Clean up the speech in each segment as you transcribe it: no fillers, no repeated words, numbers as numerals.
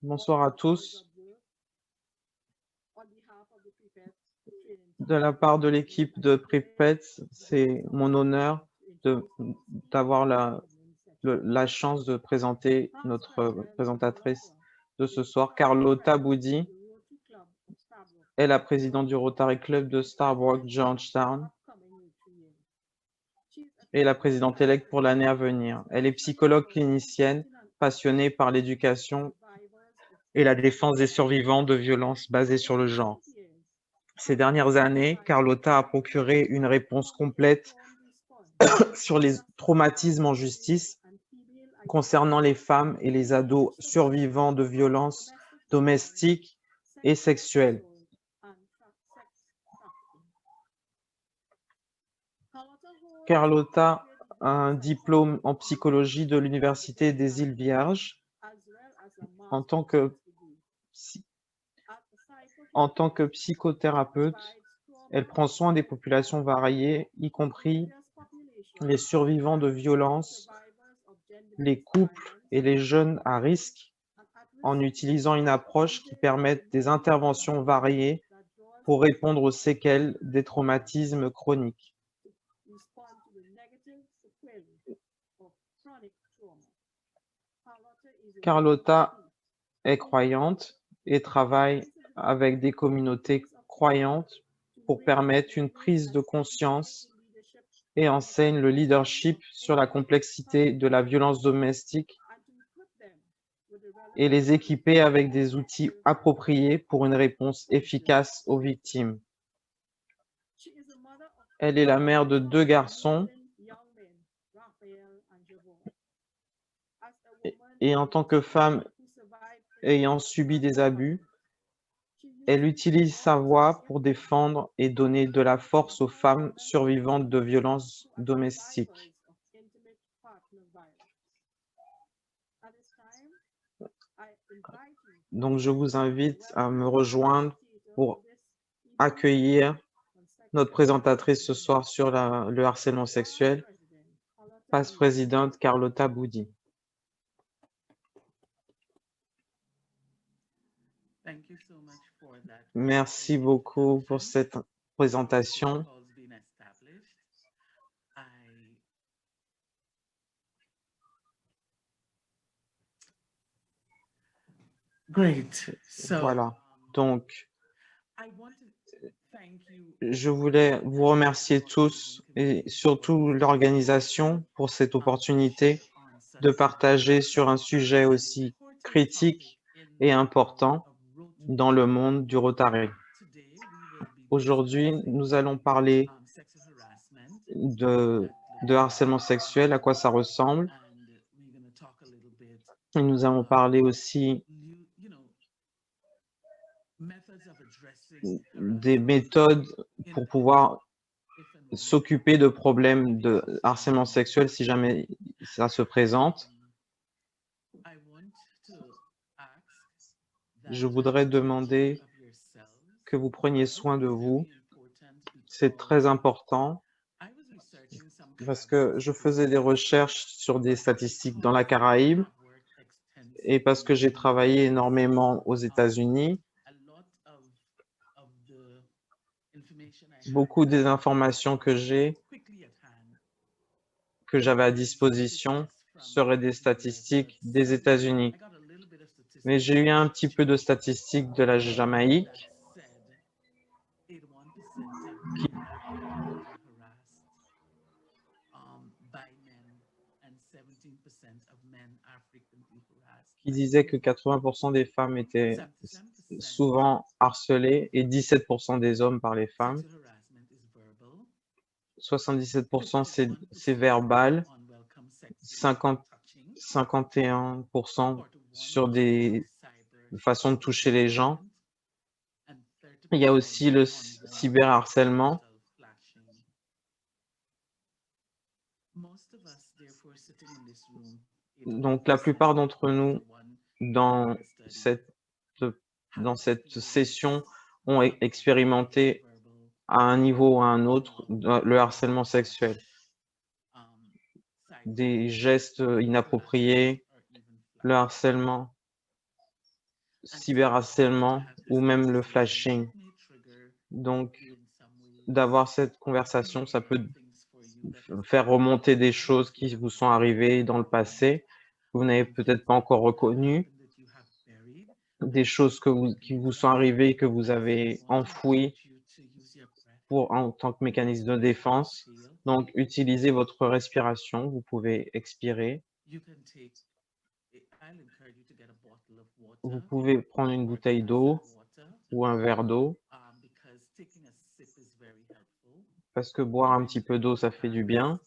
Bonsoir à tous. De la part de l'équipe de Pripet, c'est mon honneur d'avoir la chance de présenter notre présentatrice de ce soir, Carlotta Boudi, est la présidente du Rotary Club de Starbrook Georgetown et la présidente électe pour l'année à venir. Elle est psychologue clinicienne, passionnée par l'éducation et la défense des survivants de violences basées sur le genre. Ces dernières années, Carlotta a procuré une réponse complète sur les traumatismes en justice concernant les femmes et les ados survivants de violences domestiques et sexuelles. Carlotta a un diplôme en psychologie de l'Université des Îles Vierges. En tant que psychothérapeute, elle prend soin des populations variées, y compris les survivants de violences, les couples et les jeunes à risque, en utilisant une approche qui permette des interventions variées pour répondre aux séquelles des traumatismes chroniques. Carlotta est croyante et travaille avec des communautés croyantes pour permettre une prise de conscience et enseigne le leadership sur la complexité de la violence domestique et les équiper avec des outils appropriés pour une réponse efficace aux victimes. Elle est la mère de 2 garçons et en tant que femme ayant subi des abus, elle utilise sa voix pour défendre et donner de la force aux femmes survivantes de violences domestiques. Donc, je vous invite à me rejoindre pour accueillir notre présentatrice ce soir sur le harcèlement sexuel, vice-présidente Carlotta Boudi. Merci beaucoup pour cette présentation. Voilà, donc je voulais vous remercier tous et surtout l'organisation pour cette opportunité de partager sur un sujet aussi critique et important dans le monde du Rotary. Aujourd'hui, nous allons parler de harcèlement sexuel, à quoi ça ressemble. Et nous allons parler aussi des méthodes pour pouvoir s'occuper de problèmes de harcèlement sexuel si jamais ça se présente. Je voudrais demander que vous preniez soin de vous. C'est très important parce que je faisais des recherches sur des statistiques dans la Caraïbe et parce que j'ai travaillé énormément aux États-Unis. Beaucoup des informations que j'avais à disposition seraient des statistiques des États-Unis. Mais j'ai eu un petit peu de statistiques de la Jamaïque. Qui disait que 80% des femmes étaient souvent harcelées et 17% des hommes par les femmes. 77% c'est verbal, 51% sur des façons de toucher les gens. Il y a aussi le cyberharcèlement. Donc, la plupart d'entre nous, dans cette session, ont expérimenté à un niveau ou à un autre le harcèlement sexuel. Des gestes inappropriés, le harcèlement cyberharcèlement ou même le flashing. Donc, d'avoir cette conversation, ça peut faire remonter des choses qui vous sont arrivées dans le passé, que vous n'avez peut-être pas encore reconnues, des choses qui vous sont arrivées et que vous avez enfouies en tant que mécanisme de défense. Donc, utilisez votre respiration, vous pouvez expirer. Vous pouvez prendre une bouteille d'eau ou un verre d'eau, parce que boire un petit peu d'eau, ça fait du bien.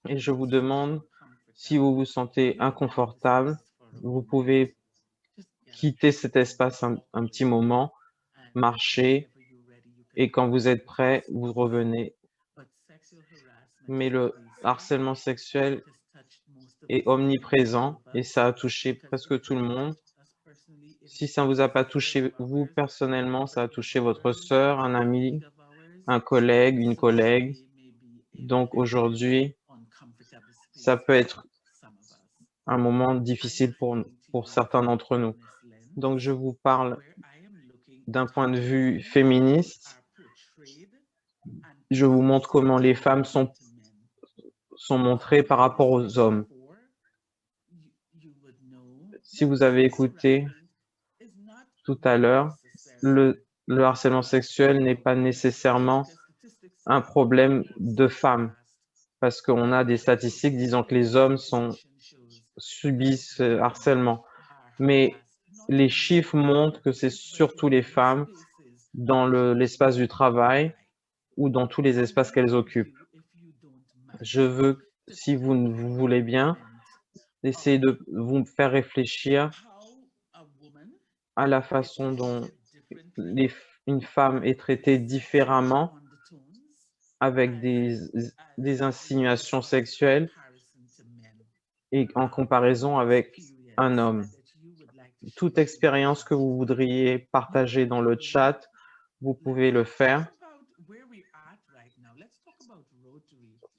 Et je vous demande, si vous vous sentez inconfortable, vous pouvez quitter cet espace un petit moment, marcher, et quand vous êtes prêt, vous revenez. Mais le harcèlement sexuel est omniprésent et ça a touché presque tout le monde. Si ça ne vous a pas touché vous personnellement, ça a touché votre sœur, un ami, un collègue, une collègue. Donc aujourd'hui, ça peut être un moment difficile pour certains d'entre nous. Donc je vous parle d'un point de vue féministe. Je vous montre comment les femmes sont montrées par rapport aux hommes. Si vous avez écouté tout à l'heure, le harcèlement sexuel n'est pas nécessairement un problème de femmes, parce qu'on a des statistiques disant que les hommes subissent ce harcèlement. Mais les chiffres montrent que c'est surtout les femmes dans l'espace du travail ou dans tous les espaces qu'elles occupent. Je veux, si vous voulez bien, essayer de vous faire réfléchir à la façon dont une femme est traitée différemment avec des insinuations sexuelles et en comparaison avec un homme. Toute expérience que vous voudriez partager dans le chat, vous pouvez le faire.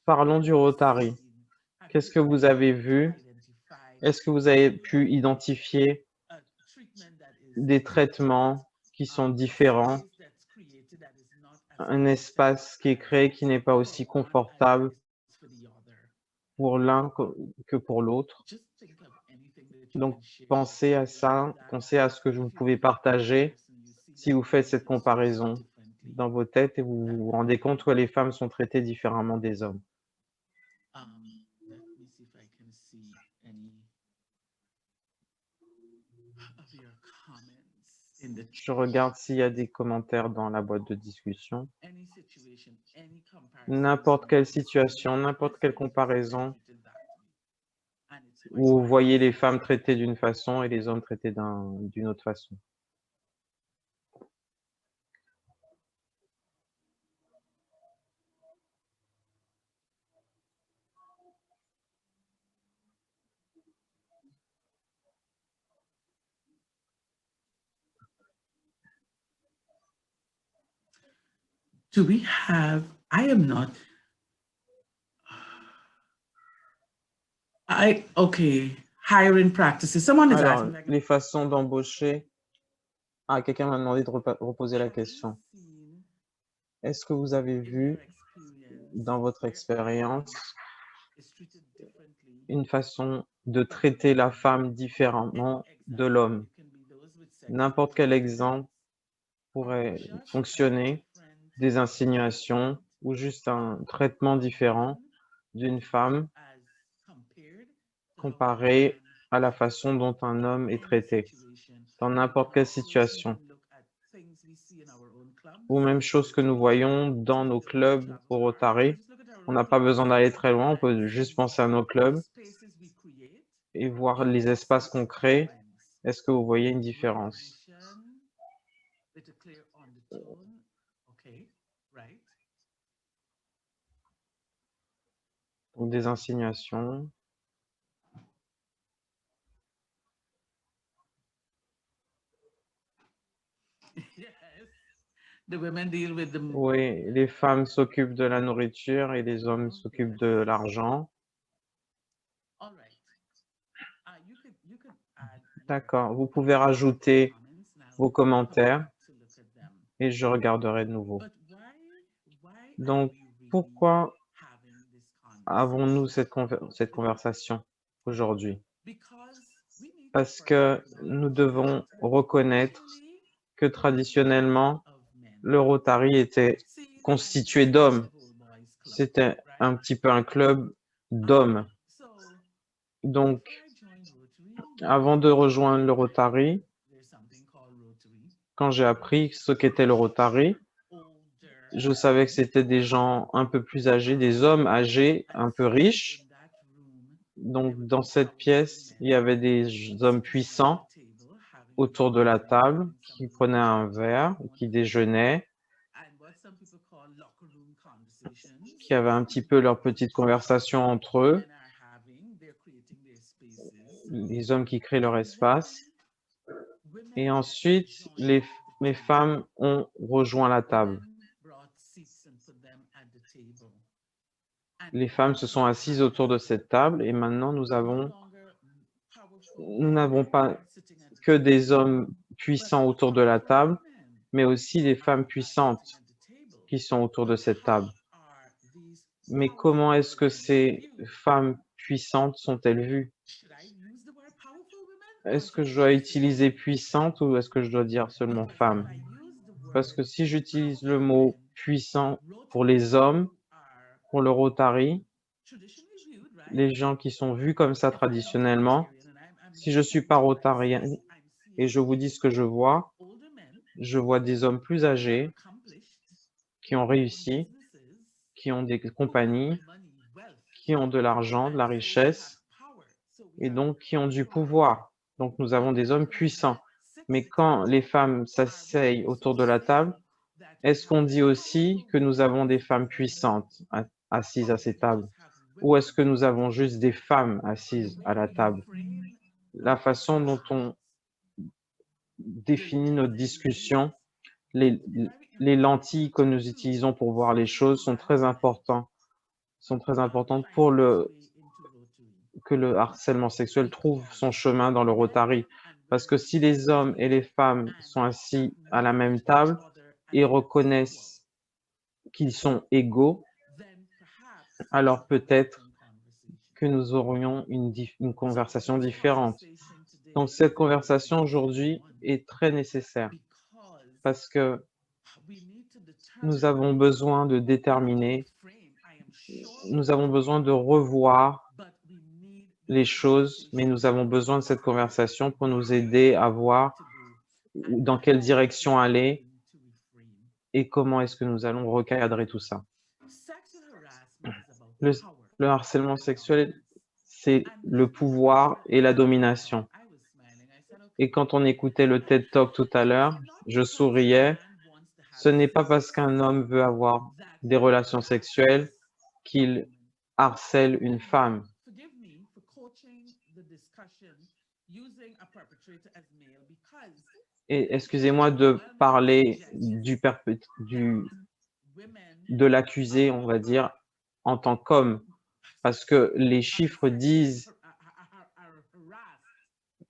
Parlons du Rotary. Qu'est-ce que vous avez vu? Est-ce que vous avez pu identifier des traitements qui sont différents, un espace qui est créé qui n'est pas aussi confortable pour l'un que pour l'autre? Donc, pensez à ça, pensez à ce que vous pouvez partager si vous faites cette comparaison dans vos têtes et vous vous rendez compte que les femmes sont traitées différemment des hommes. Je regarde s'il y a des commentaires dans la boîte de discussion. N'importe quelle situation, n'importe quelle comparaison où vous voyez les femmes traitées d'une façon et les hommes traités d'une autre façon. Do we have, I am not, okay, hiring practices. Someone is Alors, asking. les façons d'embaucher. Ah, quelqu'un m'a demandé de reposer la question. Est-ce que vous avez vu dans votre expérience une façon de traiter la femme différemment de l'homme? N'importe quel exemple pourrait fonctionner, des insinuations ou juste un traitement différent d'une femme comparé à la façon dont un homme est traité, dans n'importe quelle situation. Ou même chose que nous voyons dans nos clubs au Rotary. On n'a pas besoin d'aller très loin, on peut juste penser à nos clubs et voir les espaces qu'on crée. Est-ce que vous voyez une différence? Donc des insinuations. Oui, les femmes s'occupent de la nourriture et les hommes s'occupent de l'argent. D'accord, vous pouvez rajouter vos commentaires et je regarderai de nouveau. Donc, pourquoi avons-nous cette conversation aujourd'hui? Parce que nous devons reconnaître que traditionnellement, le Rotary était constitué d'hommes. C'était un petit peu un club d'hommes. Donc, avant de rejoindre le Rotary, quand j'ai appris ce qu'était le Rotary, je savais que c'était des gens un peu plus âgés, des hommes âgés, un peu riches. Donc, dans cette pièce, il y avait des hommes puissants autour de la table qui prenaient un verre, qui déjeunaient, qui avaient un petit peu leur petite conversation entre eux, les hommes qui créent leur espace. Et ensuite, les femmes ont rejoint la table. Les femmes se sont assises autour de cette table et maintenant nous n'avons pas que des hommes puissants autour de la table, mais aussi des femmes puissantes qui sont autour de cette table. Mais comment est-ce que ces femmes puissantes sont-elles vues? Est-ce que je dois utiliser puissante ou est-ce que je dois dire seulement femme? Parce que si j'utilise le mot puissant pour les hommes, pour le Rotary, les gens qui sont vus comme ça traditionnellement, si je suis pas rotarien et je vous dis ce que je vois des hommes plus âgés qui ont réussi, qui ont des compagnies, qui ont de l'argent, de la richesse et donc qui ont du pouvoir. Donc nous avons des hommes puissants. Mais quand les femmes s'asseyent autour de la table, est-ce qu'on dit aussi que nous avons des femmes puissantes assises à ces tables? Ou est-ce que nous avons juste des femmes assises à la table? La façon dont on définit notre discussion, les, les lentilles que nous utilisons pour voir les choses sont très importantes pour que le harcèlement sexuel trouve son chemin dans le Rotary. Parce que si les hommes et les femmes sont assis à la même table et reconnaissent qu'ils sont égaux, alors peut-être que nous aurions une conversation différente. Donc cette conversation aujourd'hui est très nécessaire parce que nous avons besoin de déterminer, nous avons besoin de revoir les choses, mais nous avons besoin de cette conversation pour nous aider à voir dans quelle direction aller et comment est-ce que nous allons recadrer tout ça. Le, le harcèlement sexuel, c'est le pouvoir et la domination. Et quand on écoutait le TED Talk tout à l'heure, je souriais. Ce n'est pas parce qu'un homme veut avoir des relations sexuelles qu'il harcèle une femme. Et excusez-moi de parler de l'accusé, on va dire, en tant qu'homme, parce que les chiffres disent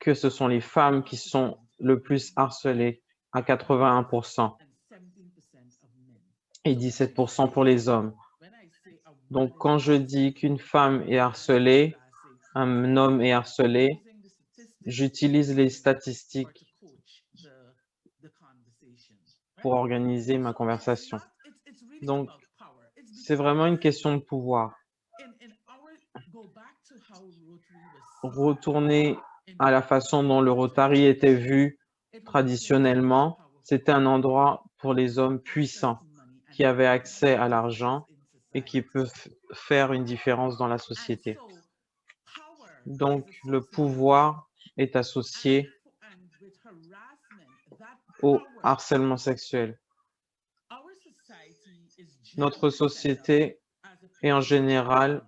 que ce sont les femmes qui sont le plus harcelées à 81% et 17% pour les hommes. Donc, quand je dis qu'une femme est harcelée, un homme est harcelé, j'utilise les statistiques pour organiser ma conversation. Donc, c'est vraiment une question de pouvoir. Retourner à la façon dont le Rotary était vu traditionnellement, c'était un endroit pour les hommes puissants qui avaient accès à l'argent et qui peuvent faire une différence dans la société. Donc, le pouvoir est associé au harcèlement sexuel. Notre société est en général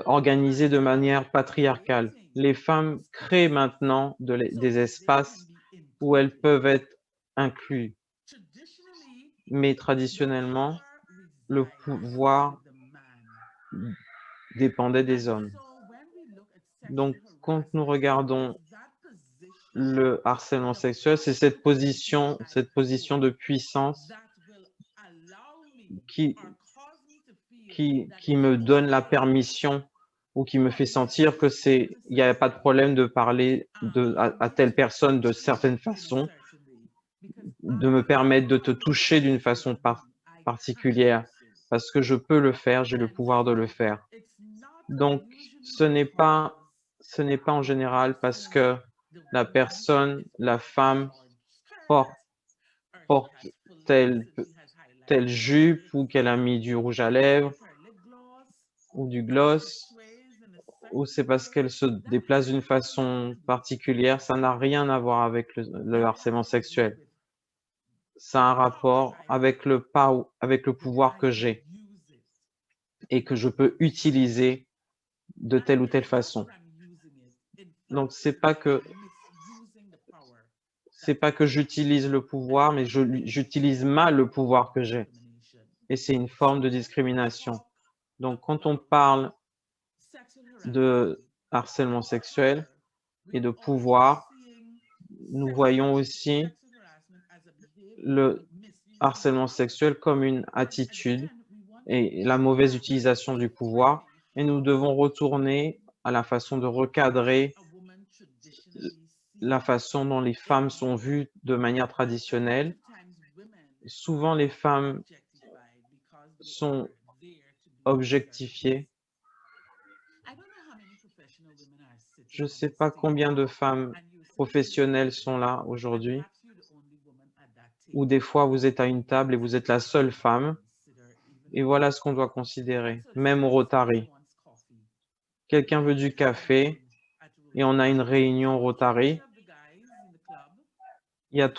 organisée de manière patriarcale. Les femmes créent maintenant des espaces où elles peuvent être incluses. Mais traditionnellement, le pouvoir dépendait des hommes. Donc, quand nous regardons le harcèlement sexuel, c'est cette position de puissance qui me donne la permission ou qui me fait sentir que il n'y a pas de problème de parler à telle personne de certaines façons, de me permettre de te toucher d'une façon particulière, parce que je peux le faire, j'ai le pouvoir de le faire. Donc, ce n'est pas en général parce que la personne, la femme, porte telle jupe ou qu'elle a mis du rouge à lèvres ou du gloss, ou c'est parce qu'elle se déplace d'une façon particulière. Ça n'a rien à voir avec le harcèlement sexuel. Ça a un rapport avec le pouvoir que j'ai et que je peux utiliser de telle ou telle façon. Donc, c'est pas que j'utilise le pouvoir, mais j'utilise mal le pouvoir que j'ai. Et c'est une forme de discrimination. Donc, quand on parle de harcèlement sexuel et de pouvoir, nous voyons aussi le harcèlement sexuel comme une attitude et la mauvaise utilisation du pouvoir. Et nous devons retourner à la façon de recadrer la façon dont les femmes sont vues de manière traditionnelle. Souvent, les femmes sont objectifiées. Je ne sais pas combien de femmes professionnelles sont là aujourd'hui, ou des fois vous êtes à une table et vous êtes la seule femme, et voilà ce qu'on doit considérer, même au Rotary. Quelqu'un veut du café et on a une réunion Rotary. Il y a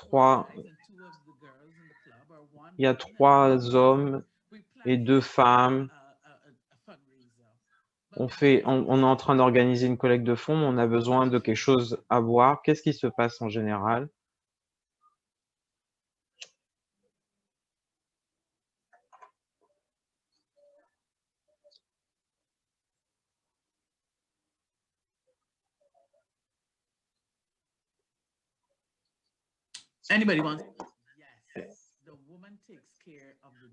trois hommes et 2 femmes. On est en train d'organiser une collecte de fonds, on a besoin de quelque chose à boire. Qu'est-ce qui se passe en général? Anybody wants?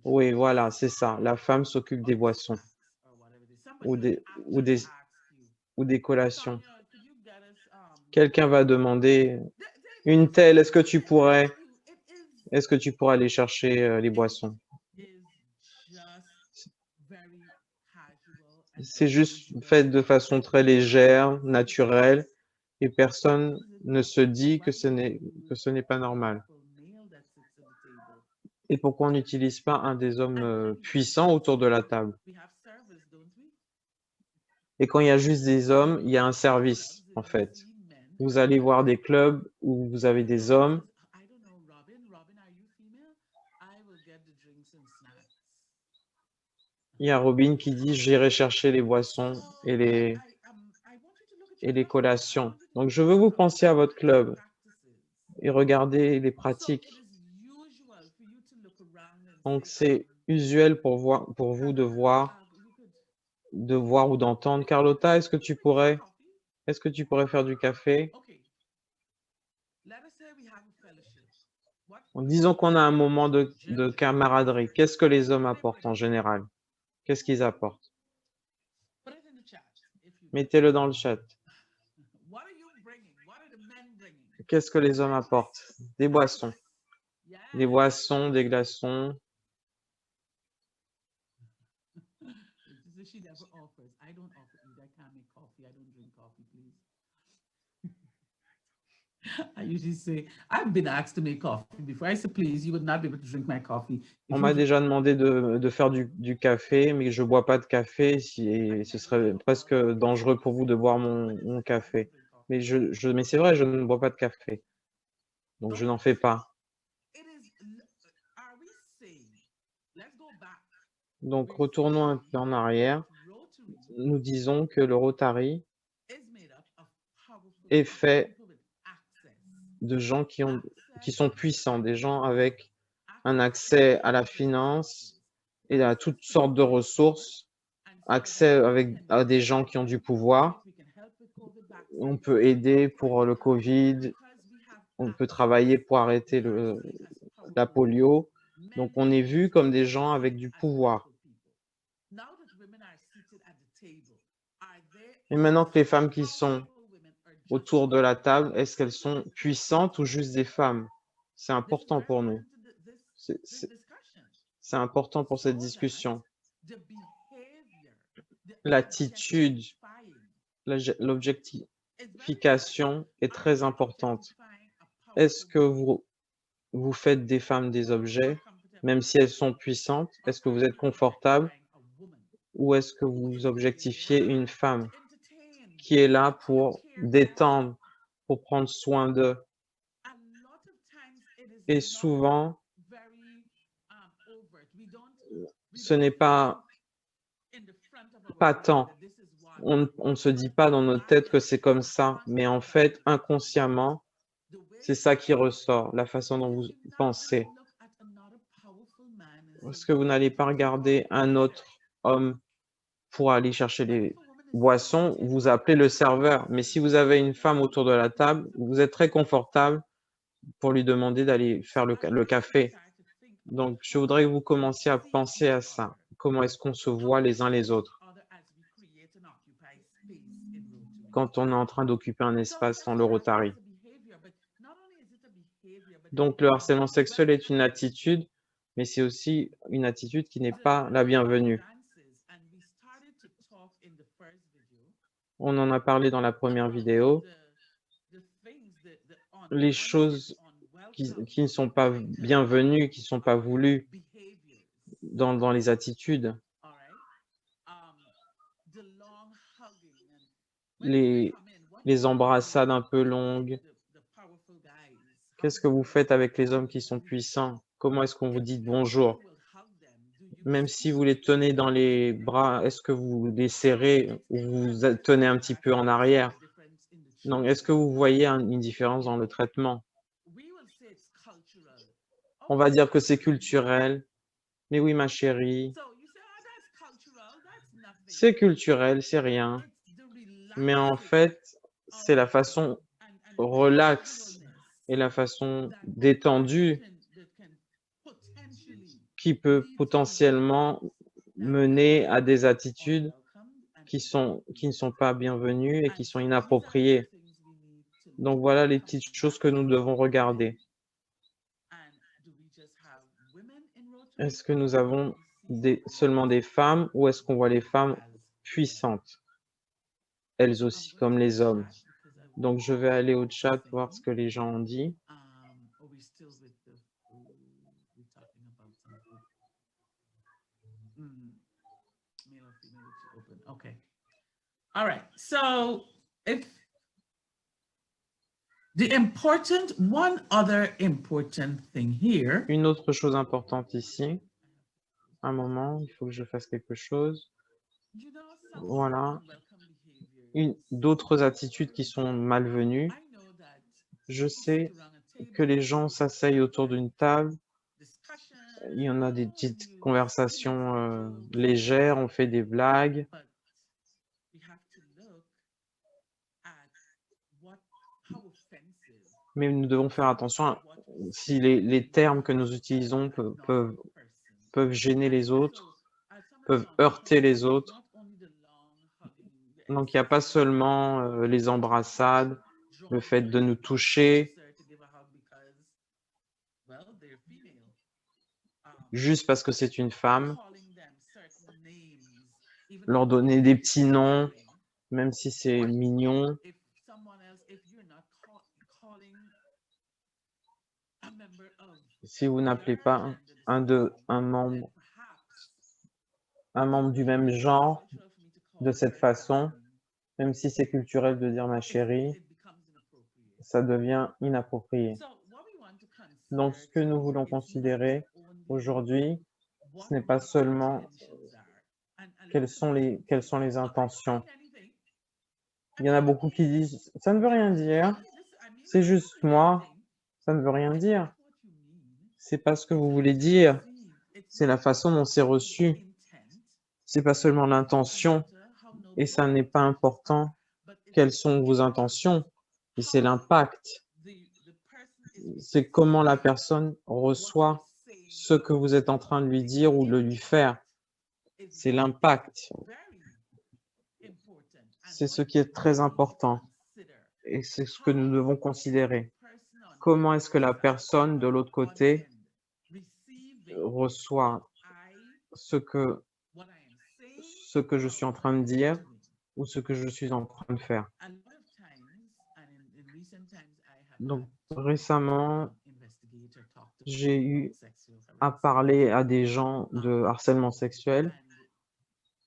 Oui, voilà, c'est ça. La femme s'occupe des boissons ou des collations. Quelqu'un va demander une telle, est-ce que tu pourrais aller chercher les boissons? C'est juste fait de façon très légère, naturelle, et personne ne se dit que ce n'est pas normal. Et pourquoi on n'utilise pas un des hommes puissants autour de la table? Et quand il y a juste des hommes, il y a un service, en fait. Vous allez voir des clubs où vous avez des hommes. Il y a Robin qui dit, j'irai chercher les boissons et les collations. Donc, je veux vous penser à votre club et regarder les pratiques. Donc, c'est usuel pour vous de voir ou d'entendre. Carlotta, est-ce que tu pourrais faire du café? Disons qu'on a un moment de camaraderie. Qu'est-ce que les hommes apportent en général? Qu'est-ce qu'ils apportent? Mettez-le dans le chat. Qu'est-ce que les hommes apportent? Des boissons. Des boissons, des glaçons. I usually say, I've been asked to make coffee before. I say, please, you would not be able to drink my coffee. On m'a déjà demandé de faire du café, mais je ne bois pas de café et ce serait presque dangereux pour vous de boire mon café. Mais c'est vrai, je ne bois pas de café. Donc, je n'en fais pas. Donc, retournons un peu en arrière. Nous disons que le Rotary est fait de gens qui sont puissants, des gens avec un accès à la finance et à toutes sortes de ressources, accès à des gens qui ont du pouvoir. On peut aider pour le Covid, on peut travailler pour arrêter la polio. Donc, on est vu comme des gens avec du pouvoir. Et maintenant que les femmes qui sont autour de la table, est-ce qu'elles sont puissantes ou juste des femmes? C'est important pour nous. C'est important pour cette discussion. L'attitude, l'objectification est très importante. Est-ce que vous faites des femmes des objets, même si elles sont puissantes? Est-ce que vous êtes confortable ou est-ce que vous objectifiez une femme qui est là pour détendre, pour prendre soin d'eux? Et souvent, ce n'est pas patent. On ne se dit pas dans notre tête que c'est comme ça, mais en fait, inconsciemment, c'est ça qui ressort, la façon dont vous pensez. Est-ce que vous n'allez pas regarder un autre homme pour aller chercher les boissons, vous appelez le serveur. Mais si vous avez une femme autour de la table, vous êtes très confortable pour lui demander d'aller faire le café. Donc, je voudrais que vous commenciez à penser à ça. Comment est-ce qu'on se voit les uns les autres quand on est en train d'occuper un espace dans le Rotary? Donc, le harcèlement sexuel est une attitude, mais c'est aussi une attitude qui n'est pas la bienvenue. On en a parlé dans la première vidéo. Les choses qui ne sont pas bienvenues, qui ne sont pas voulues dans les attitudes. Les embrassades un peu longues. Qu'est-ce que vous faites avec les hommes qui sont puissants? Comment est-ce qu'on vous dit bonjour? Même si vous les tenez dans les bras, est-ce que vous les serrez ou vous tenez un petit peu en arrière? Donc, est-ce que vous voyez une différence dans le traitement? On va dire que c'est culturel. Mais oui, ma chérie, c'est culturel, c'est rien. Mais en fait, c'est la façon relaxe et la façon détendue qui peut potentiellement mener à des attitudes qui ne sont pas bienvenues et qui sont inappropriées. Donc voilà les petites choses que nous devons regarder. Est-ce que nous avons seulement des femmes ou est-ce qu'on voit les femmes puissantes, elles aussi, comme les hommes? Donc je vais aller au chat voir ce que les gens ont dit. Okay. All right. So if one other important thing here. Une autre chose importante ici. Un moment, il faut que je fasse quelque chose. Voilà. D'autres attitudes qui sont malvenues. Je sais que les gens s'asseyent autour d'une table. Il y en a des petites conversations légères, on fait des blagues. Mais nous devons faire attention si les termes que nous utilisons peuvent gêner les autres, peuvent heurter les autres. Donc, il n'y a pas seulement les embrassades, le fait de nous toucher, juste parce que c'est une femme, leur donner des petits noms, même si c'est mignon. Si vous n'appelez pas un membre du même genre de cette façon, même si c'est culturel de dire ma chérie, ça devient inapproprié. Donc, ce que nous voulons considérer aujourd'hui, ce n'est pas seulement quelles sont les intentions. Il y en a beaucoup qui disent « ça ne veut rien dire, c'est juste moi, ça ne veut rien dire ». C'est pas ce que vous voulez dire, c'est la façon dont c'est reçu. C'est pas seulement l'intention, et ça n'est pas important quelles sont vos intentions, et c'est l'impact. the person is C'est comment la receiving personne what you're reçoit saying ce que vous êtes en train de lui dire ou de lui faire. is C'est what l'impact. very important and C'est what ce qui est we très need to important consider. et c'est ce que nous devons considérer. The person on the Comment est-ce que other la side, personne de l'autre one côté end, receiving what reçoit I ce que, what I am saying ce que je or suis en what train I de am dire doing. ou ce que je suis en train de faire. A lot of times, and in recent times, I have Donc, had récemment, investigator talk to j'ai people about eu sexual à harassment. parler à des gens de harcèlement sexuel And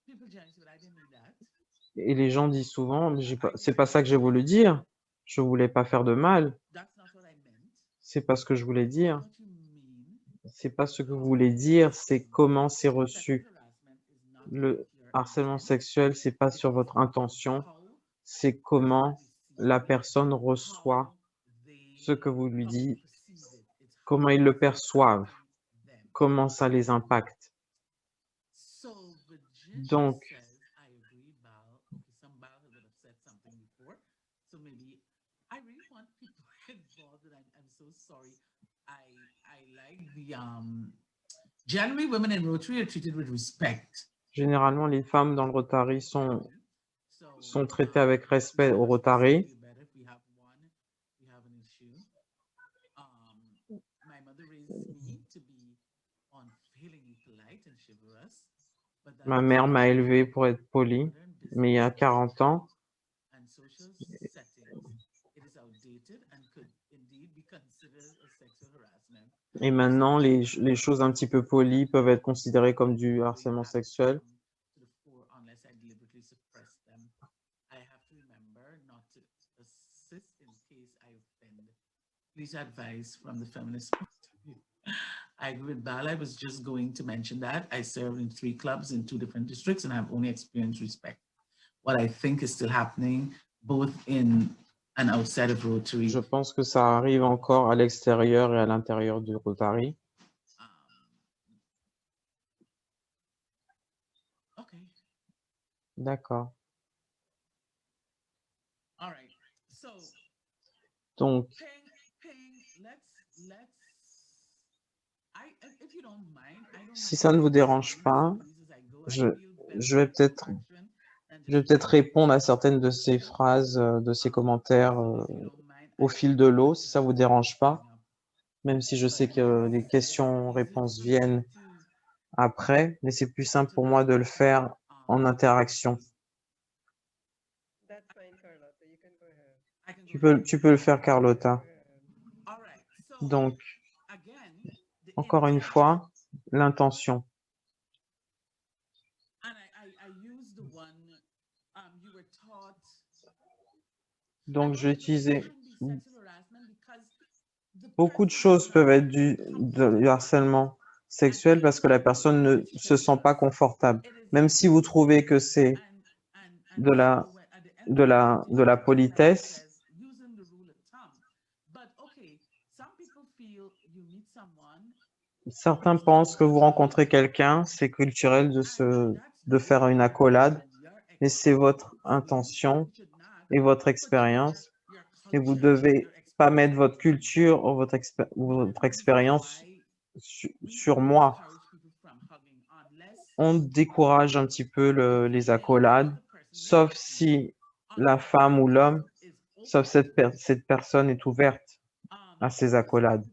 people generally say, well, I didn't mean that. et les gens disent souvent, c'est pas ça que j'ai voulu dire. Je voulais pas faire de mal. That's not what I meant. C'est pas ce que je voulais dire. What you mean, C'est pas ce que vous voulez dire. C'est comment c'est sexual reçu. harassment is not Le about your harcèlement intent. sexuel, c'est pas It's sur votre about intention. how C'est the person comment la receives it, personne reçoit ce que vous lui how they dites, perceive it. It's comment how ils le it's perçoivent, impacting them. comment ça les impacte. So Virginia Donc, says, I agree, Bal. Okay, some Bal would have said something before. So maybe I really want people involved, and I'm so sorry. I like the generally women in Rotary are treated with respect. généralement, les femmes dans le Rotary sont So traitées avec respect au Rotary. feel better if we have an issue. My mother raised me to be unfailingly polite and chivalrous. But that Ma has mère m'a changed élevé in pour être polie, modern mais il y a business 40 ans, and social settings. It is outdated and could indeed be considered a sexual harassment. et maintenant, les choses un petit peu polies peuvent être considérées comme du harcèlement sexuel. To the fore unless I deliberately suppress them. I have to remember not to assist in case I offend. Please advise from the feminist point of view. I agree with Bal. I was just going to mention that. I served in 3 clubs in 2 different districts and I've only experienced respect. What I think is still happening both in and outside of Rotary. Je pense que ça arrive encore à l'extérieur et à l'intérieur du Rotary. Okay. D'accord. All right. So Donc, if you don't mind, I don't si mind ça ne vous saying dérange some pas, of these as I go. I je, feel better je vais about peut-être interaction than je vais just peut-être sharing répondre à information. certaines de ces phrases, de ces commentaires So if you don't mind, au I fil would de like l'eau, si ça vous dérange pas, bring up même si je sais que les Is questions-réponses it too viennent late to après, mais c'est plus simple pour moi interact de le faire en interaction. That's fine, Carlotta. You can go ahead. I can go ahead. Tu peux le faire, Carlotta. All right. So Donc, again, the encore une intent, fois, l'intention. and I use the one you were taught. Donc, je vais utiliser Can be sexual harassment because the beaucoup de person choses is peuvent not être du harcèlement sexuel parce que la personne ne se sent pas confortable. Même si vous trouvez que c'est de la, de la politesse, using the rule of thumb. But okay, some people feel you meet someone certains pensent que vous rencontrez quelqu'un, c'est culturel de faire une accolade, mais c'est votre intention et votre expérience, et vous devez pas mettre votre culture ou votre expérience sur moi. On décourage un petit peu les accolades, sauf si la femme ou l'homme, sauf cette personne est ouverte à ces accolades.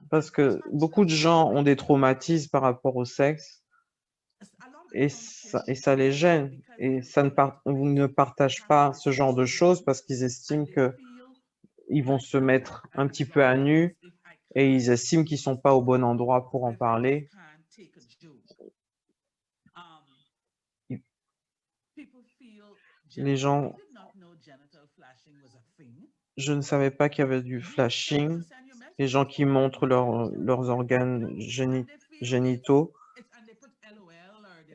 Parce que beaucoup de gens ont des traumatismes par rapport au sexe et ça les gêne. Et on ne partage pas ce genre de choses parce qu'ils estiment qu'ils vont se mettre un petit peu à nu et ils estiment qu'ils ne sont pas au bon endroit pour en parler. Les gens, je ne savais pas qu'il y avait du flashing, les gens qui montrent leurs organes génitaux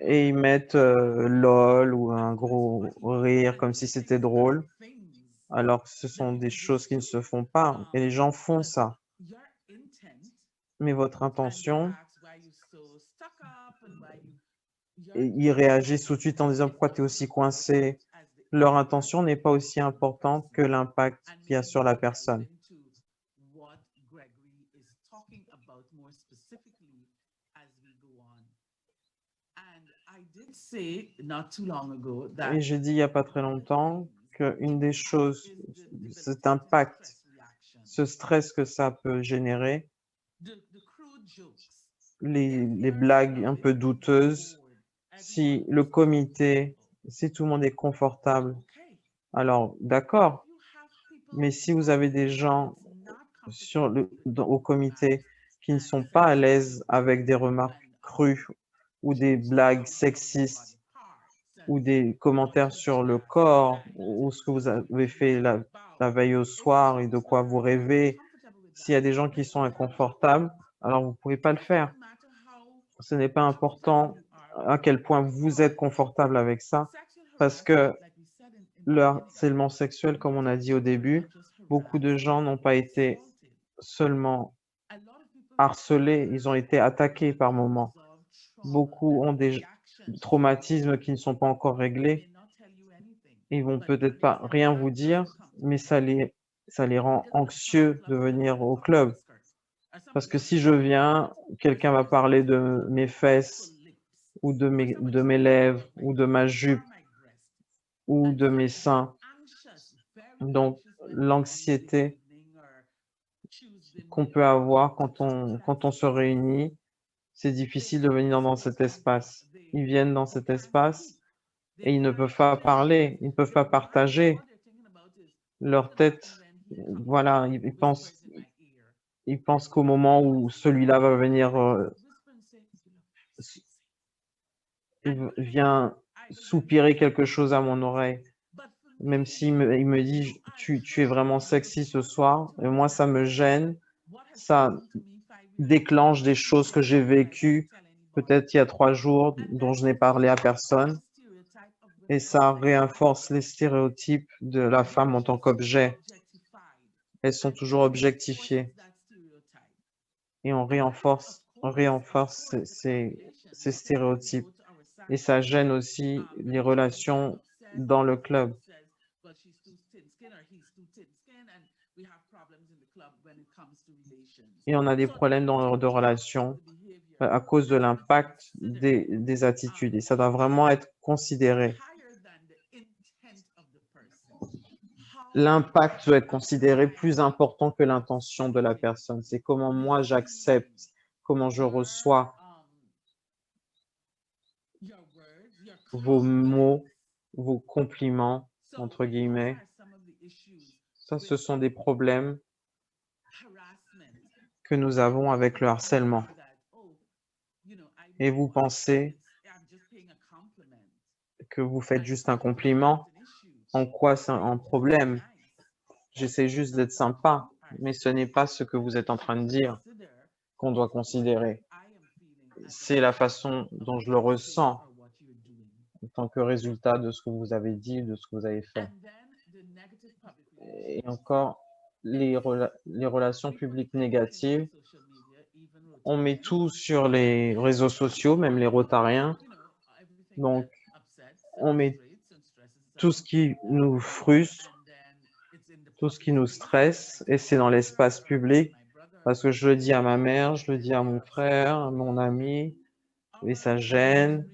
et ils mettent LOL ou un gros rire comme si c'était drôle, alors que ce sont des choses qui ne se font pas et les gens font ça. Mais votre intention, et ils réagissent tout de suite en disant pourquoi tu es aussi coincé Leur intention n'est pas aussi importante que l'impact And qu'il y a maybe sur la we'll dive personne. into what Gregory is talking about more specifically as we go on. And I did say not too long ago Et that j'ai dit il n'y a pas très one of the longtemps things qu'une des choses, is the cet debilitating impact, stress reaction, ce stress que ça peut générer, the crude jokes. les blagues un peu douteuses, si le comité, si tout le monde est confortable, Okay. alors d'accord, mais si vous avez des gens au comité qui ne sont pas à l'aise avec des remarques crues ou des blagues sexistes ou des commentaires sur le corps ou ce que vous avez fait la veille au soir et de quoi vous rêvez, s'il y a des gens qui sont inconfortables, alors vous ne pouvez pas le faire. Ce n'est pas important à quel point vous êtes confortable avec ça, parce que le harcèlement sexuel, comme on a dit au début, beaucoup de gens n'ont pas été seulement harcelés, ils ont été attaqués par moments. Beaucoup ont des traumatismes qui ne sont pas encore réglés. Ils vont peut-être pas rien vous dire, mais ça les rend anxieux de venir au club. Parce que si je viens, quelqu'un va parler de mes fesses ou de mes lèvres ou de ma jupe ou de mes seins. Donc, l'anxiété qu'on peut avoir quand on se réunit, c'est difficile de venir dans cet espace. Ils viennent dans cet espace et ils ne peuvent pas parler, ils ne peuvent pas partager. Leur tête, voilà, ils pensent qu'au moment où celui-là va venir, vient soupirer quelque chose à mon oreille, même s'il il me dit tu es vraiment sexy ce soir, et moi ça me gêne, ça déclenche des choses que j'ai vécues peut-être il y a 3 jours dont je n'ai parlé à personne, et ça renforce les stéréotypes de la femme en tant qu'objet. Elles sont toujours objectifiées et on renforce ces stéréotypes. Et ça gêne aussi les relations dans le club. Et on a des problèmes de relations à cause de l'impact des attitudes. Et ça doit vraiment être considéré. L'impact doit être considéré plus important que l'intention de la personne. C'est comment moi j'accepte, comment je reçois vos mots, vos compliments, entre guillemets. Ça, ce sont des problèmes que nous avons avec le harcèlement. Et vous pensez que vous faites juste un compliment, en quoi c'est un problème? J'essaie juste d'être sympa, mais ce n'est pas ce que vous êtes en train de dire qu'on doit considérer. C'est la façon dont je le ressens en tant que résultat de ce que vous avez dit, de ce que vous avez fait. Et encore, les relations publiques négatives, on met tout sur les réseaux sociaux, même les Rotariens. Donc, on met tout ce qui nous frustre, tout ce qui nous stresse, et c'est dans l'espace public, parce que je le dis à ma mère, je le dis à mon frère, à mon ami, et ça gêne.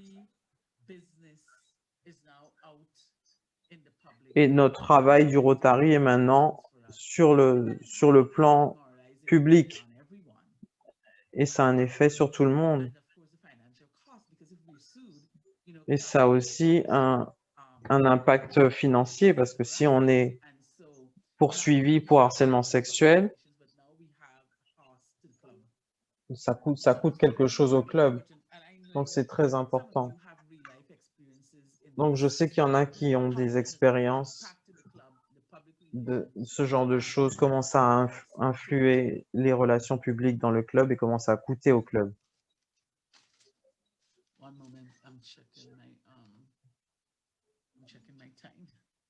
Et notre travail du Rotary est maintenant sur le plan public, et ça a un effet sur tout le monde. Et ça a aussi un impact financier, parce que si on est poursuivi pour harcèlement sexuel, ça coûte quelque chose au club. Donc, c'est très important. Donc, je sais qu'il y en a qui ont des expériences de ce genre de choses, comment ça a influé les relations publiques dans le club et comment ça a coûté au club.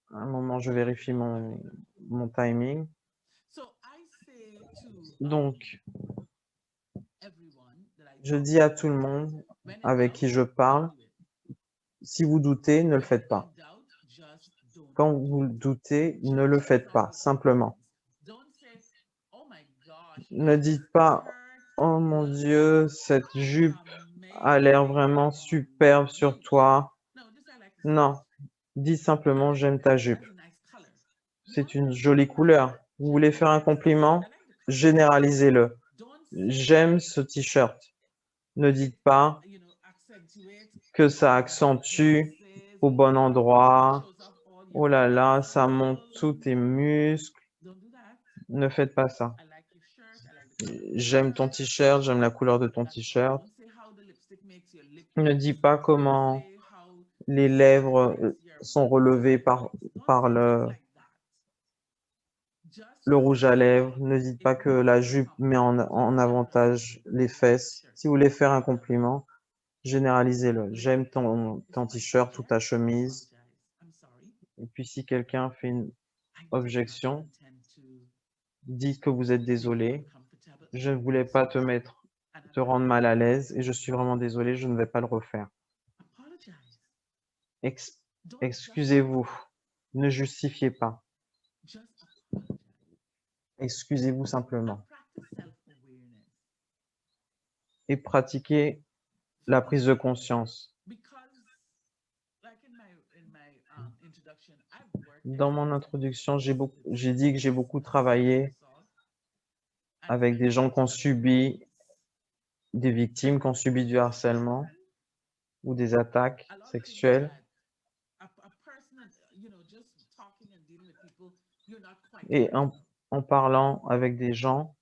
Un moment, je vérifie mon timing. Donc, je dis à tout le monde avec qui je parle, si vous doutez, ne le faites pas. Quand vous doutez, ne le faites pas, simplement. Ne dites pas, oh mon Dieu, cette jupe a l'air vraiment superbe sur toi. Non, dis simplement, j'aime ta jupe. C'est une jolie couleur. Vous voulez faire un compliment? Généralisez-le. J'aime ce t-shirt. Ne dites pas que ça accentue au bon endroit. Oh là là, ça monte tous tes muscles. Ne faites pas ça. J'aime ton t-shirt, j'aime la couleur de ton t-shirt. Ne dis pas comment les lèvres sont relevées par le rouge à lèvres. Ne dites pas que la jupe met en avantage les fesses. Si vous voulez faire un compliment, généralisez-le. J'aime ton t-shirt ou ta chemise. Et puis si quelqu'un fait une objection, dites que vous êtes désolé. Je ne voulais pas te rendre mal à l'aise et je suis vraiment désolé, je ne vais pas le refaire. Excusez-vous. Ne justifiez pas. Excusez-vous simplement. Et pratiquez la prise de conscience. Dans mon introduction, j'ai dit que j'ai beaucoup travaillé avec des gens qui ont subi, des victimes qui ont subi du harcèlement ou des attaques sexuelles. Et en parlant avec des gens,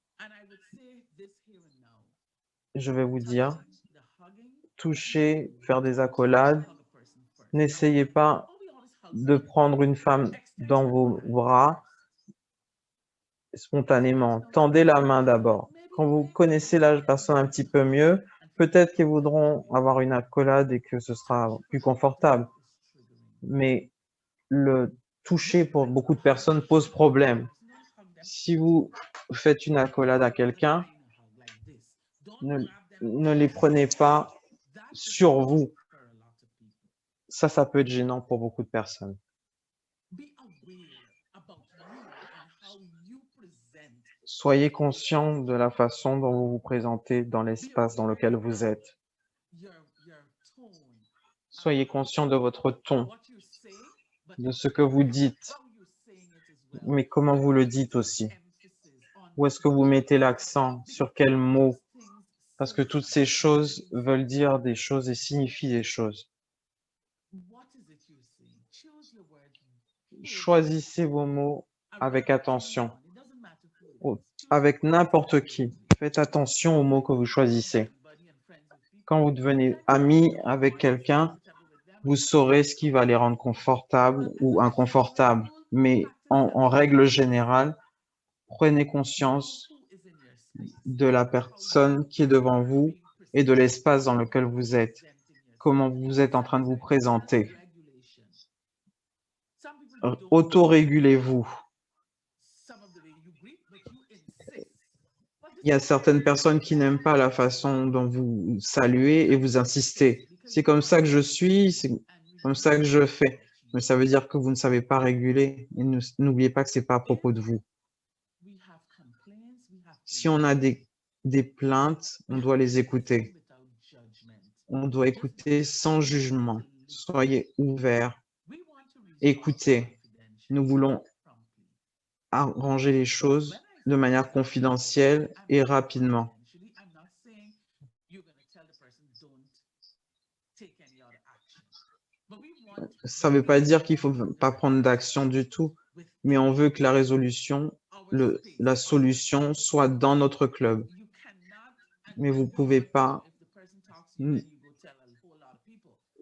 je vais vous dire, toucher, faire des accolades, n'essayez pas de prendre une femme dans vos bras spontanément. Tendez la main d'abord. Quand vous connaissez la personne un petit peu mieux, peut-être qu'ils voudront avoir une accolade et que ce sera plus confortable. Mais le toucher pour beaucoup de personnes pose problème. Si vous faites une accolade à quelqu'un, ne les prenez pas sur vous. Ça peut être gênant pour beaucoup de personnes. Soyez conscient de la façon dont vous vous présentez dans l'espace dans lequel vous êtes. Soyez conscient de votre ton, de ce que vous dites, mais comment vous le dites aussi. Où est-ce que vous mettez l'accent? Sur quels mots? Parce que toutes ces choses veulent dire des choses et signifient des choses. Choisissez vos mots avec attention, avec n'importe qui. Faites attention aux mots que vous choisissez. Quand vous devenez ami avec quelqu'un, vous saurez ce qui va les rendre confortables ou inconfortables. Mais en règle générale, prenez conscience de la personne qui est devant vous et de l'espace dans lequel vous êtes. Comment vous êtes en train de vous présenter. Autorégulez-vous. Il y a certaines personnes qui n'aiment pas la façon dont vous saluez et vous insistez. C'est comme ça que je suis, c'est comme ça que je fais. Mais ça veut dire que vous ne savez pas réguler. Et n'oubliez pas que ce n'est pas à propos de vous. Si on a des plaintes, on doit les écouter. On doit écouter sans jugement. Soyez ouverts. Écoutez. Nous voulons arranger les choses de manière confidentielle et rapidement. Ça ne veut pas dire qu'il ne faut pas prendre d'action du tout, mais on veut que la résolution, la solution soit dans notre club. Mais vous ne pouvez pas,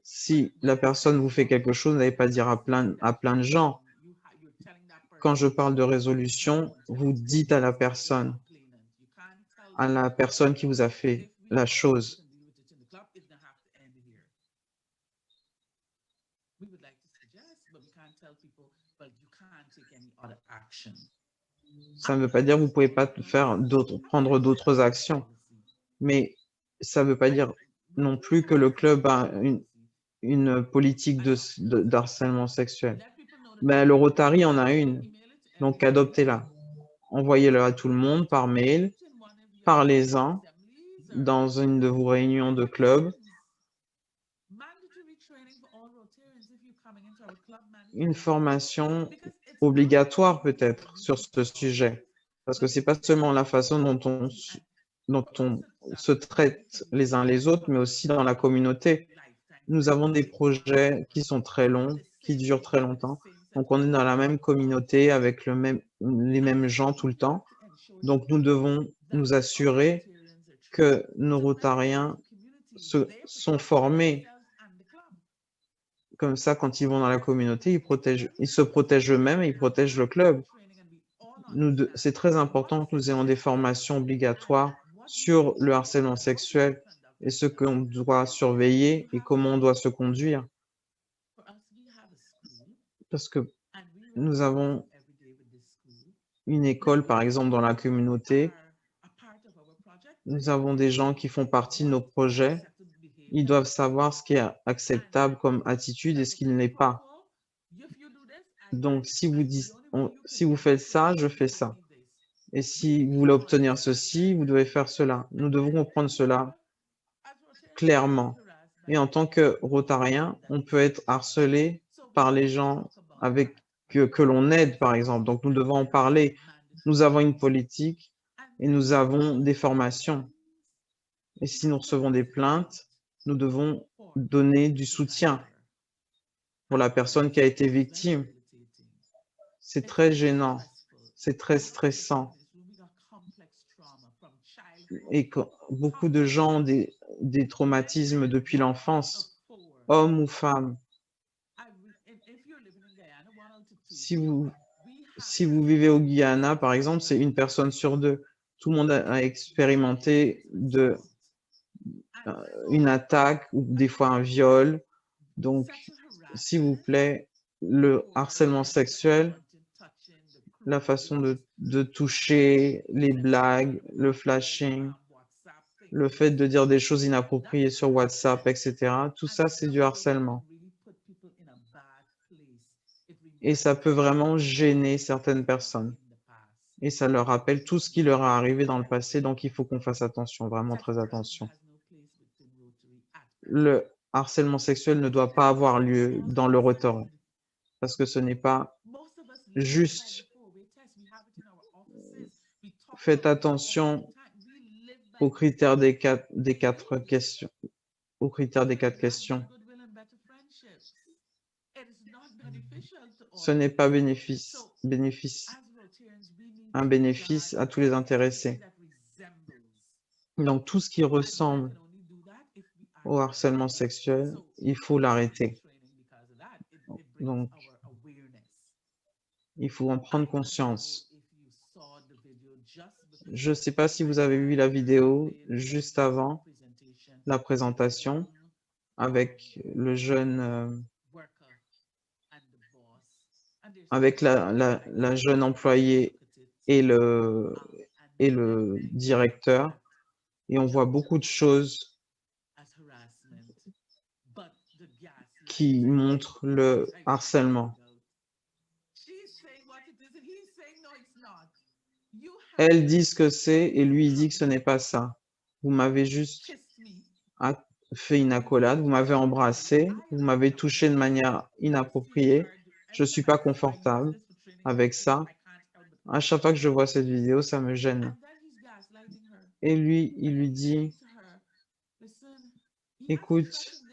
si la personne vous fait quelque chose, vous n'allez pas dire à plein de gens. Quand je parle de résolution, vous dites à la personne qui vous a fait la chose. Ça ne veut pas dire que vous ne pouvez pas prendre d'autres actions, mais ça ne veut pas dire non plus que le club a une politique d'harcèlement sexuel. Ben, le Rotary en a une, donc adoptez-la. Envoyez-le à tout le monde par mail, parlez-en dans une de vos réunions de club, une formation obligatoire peut-être sur ce sujet, parce que c'est pas seulement la façon dont on se traite les uns les autres, mais aussi dans la communauté. Nous avons des projets qui sont très longs, qui durent très longtemps, donc on est dans la même communauté avec les mêmes gens tout le temps, donc nous devons nous assurer que nos Rotariens sont formés. Comme ça, quand ils vont dans la communauté, ils se protègent eux-mêmes et ils protègent le club. C'est très important que nous ayons des formations obligatoires sur le harcèlement sexuel et ce qu'on doit surveiller et comment on doit se conduire. Parce que nous avons une école, par exemple, dans la communauté. Nous avons des gens qui font partie de nos projets. Ils doivent savoir ce qui est acceptable comme attitude et ce qui ne l'est pas. Donc, si vous faites ça, je fais ça. Et si vous voulez obtenir ceci, vous devez faire cela. Nous devons comprendre cela clairement. Et en tant que Rotarien, on peut être harcelé par les gens que l'on aide, par exemple. Donc, nous devons en parler. Nous avons une politique et nous avons des formations. Et si nous recevons des plaintes, nous devons donner du soutien pour la personne qui a été victime. C'est très gênant, c'est très stressant. Et beaucoup de gens ont des traumatismes depuis l'enfance, hommes ou femmes. Si vous vivez au Guyana, par exemple, c'est une personne sur deux. Tout le monde a expérimenté une attaque ou des fois un viol. Donc, s'il vous plaît, le harcèlement sexuel, la façon de toucher, les blagues, le flashing, le fait de dire des choses inappropriées sur WhatsApp, etc. Tout ça, c'est du harcèlement. Et ça peut vraiment gêner certaines personnes. Et ça leur rappelle tout ce qui leur est arrivé dans le passé, donc il faut qu'on fasse attention, vraiment très attention. Le harcèlement sexuel ne doit pas avoir lieu dans le Rotary, parce que ce n'est pas juste. Faites attention aux critères des quatre questions. Aux critères des 4 questions. Ce n'est pas un bénéfice à tous les intéressés. Donc, tout ce qui ressemble au harcèlement sexuel, il faut l'arrêter. Donc, il faut en prendre conscience. Je ne sais pas si vous avez vu la vidéo juste avant la présentation avec le jeune, avec la jeune employée et le directeur, et on voit beaucoup de choses qui montrent le harcèlement. Elle dit ce que c'est et lui il dit que ce n'est pas ça. Vous m'avez juste fait une accolade, vous m'avez embrassé, vous m'avez touché de manière inappropriée. Je ne suis pas confortable avec ça. À chaque fois que je vois cette vidéo, ça me gêne. Et lui, il lui dit, écoute,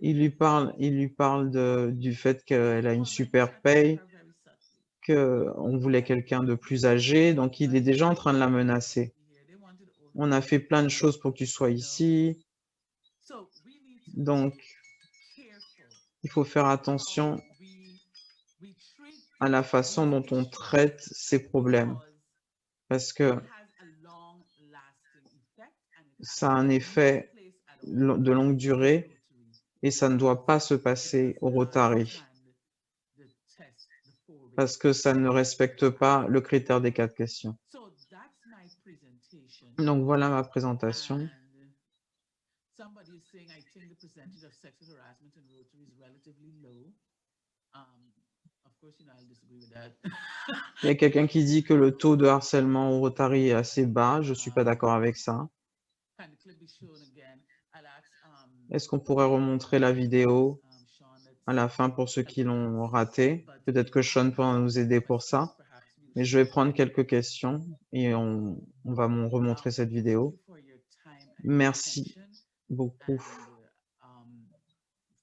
il lui parle du fait qu'elle a une super paye, qu'on voulait quelqu'un de plus âgé, donc il est déjà en train de la menacer. On a fait plein de choses pour que tu sois ici. Donc, il faut faire attention à la façon dont on traite ces problèmes, parce que ça a un effet de longue durée et ça ne doit pas se passer au Rotary, parce que ça ne respecte pas le critère des 4 questions. Donc, voilà ma présentation. And somebody is saying, I think the percentage of sexual harassment in Rotary is relatively low. Of course, I'll disagree with that. Il y a quelqu'un qui dit que le taux de harcèlement au Rotary est assez bas. Je ne suis pas d'accord avec ça. Can the clip be shown again? I'll ask, Est-ce qu'on pourrait remontrer la vidéo Sean, à la fin pour ceux qui l'ont raté? Peut-être que Sean pourra nous aider pour ça. Mais je vais prendre quelques questions et on va remontrer cette vidéo. Thank you for your time and Merci attention, beaucoup and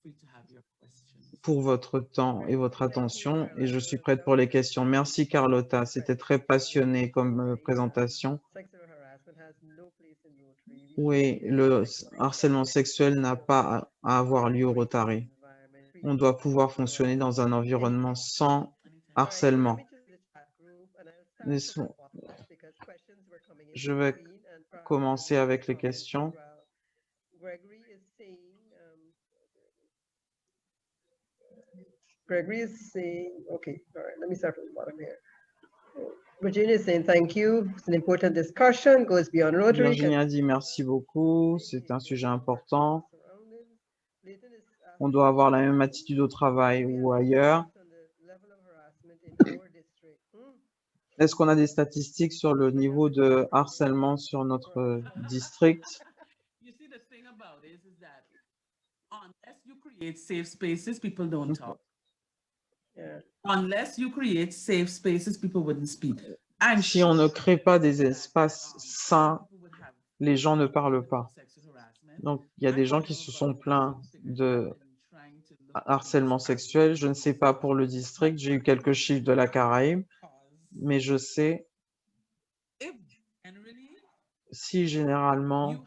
free to have your questions. pour votre temps et votre attention et je suis prête pour les questions. Merci Carlotta, c'était très passionné comme présentation. Sexual harassment has no place in Rotary. We Oui, should le respect harcèlement sexuel n'a pas à avoir lieu au Rotary. environment. On doit pouvoir fonctionner dans un environnement sans harcèlement. Laissons- Je vais commencer avec les questions. Gregory is saying, okay, all right, let me start from the bottom here. Virginia is saying thank you. It's an important discussion, goes beyond Rotary. Virginie a dit merci beaucoup, c'est un sujet important. On doit avoir la même attitude au travail ou ailleurs. Est-ce qu'on a des statistiques sur le niveau de harcèlement sur notre district? You see, the thing about it is that unless you create safe spaces, people don't talk. Yeah. Unless you create safe spaces, people wouldn't speak. I'm Si on ne crée pas des espaces sains, les gens ne parlent pas. Donc, il y a des gens qui se sont plaints de harcèlement sexuel. Je ne sais pas pour le district, j'ai eu quelques chiffres de la Caraïbe, mais je sais si généralement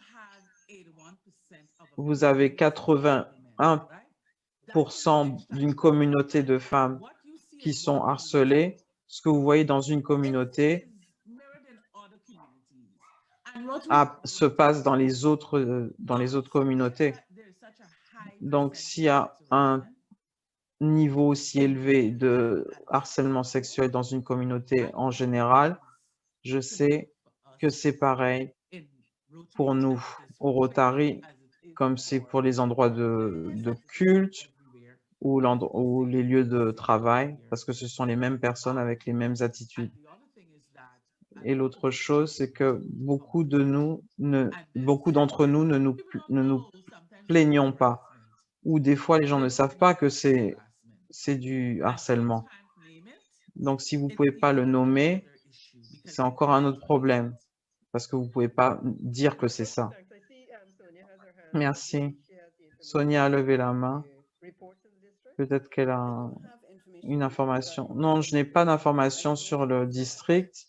vous avez 81% d'une communauté de femmes qui sont harcelées, ce que vous voyez dans une communauté se passe dans les autres communautés. Donc, s'il y a un niveau aussi élevé de harcèlement sexuel dans une communauté en général, je sais que c'est pareil pour nous au Rotary, comme c'est pour les endroits de culte ou les lieux de travail, parce que ce sont les mêmes personnes avec les mêmes attitudes. Et l'autre chose, c'est que beaucoup d'entre nous ne nous plaignons pas, ou des fois les gens ne savent pas que c'est du harcèlement. Donc, si vous ne pouvez pas le nommer, c'est encore un autre problème, parce que vous ne pouvez pas dire que c'est ça. Merci. Sonia a levé la main. Peut-être qu'elle a une information. Non, je n'ai pas d'informations sur le district.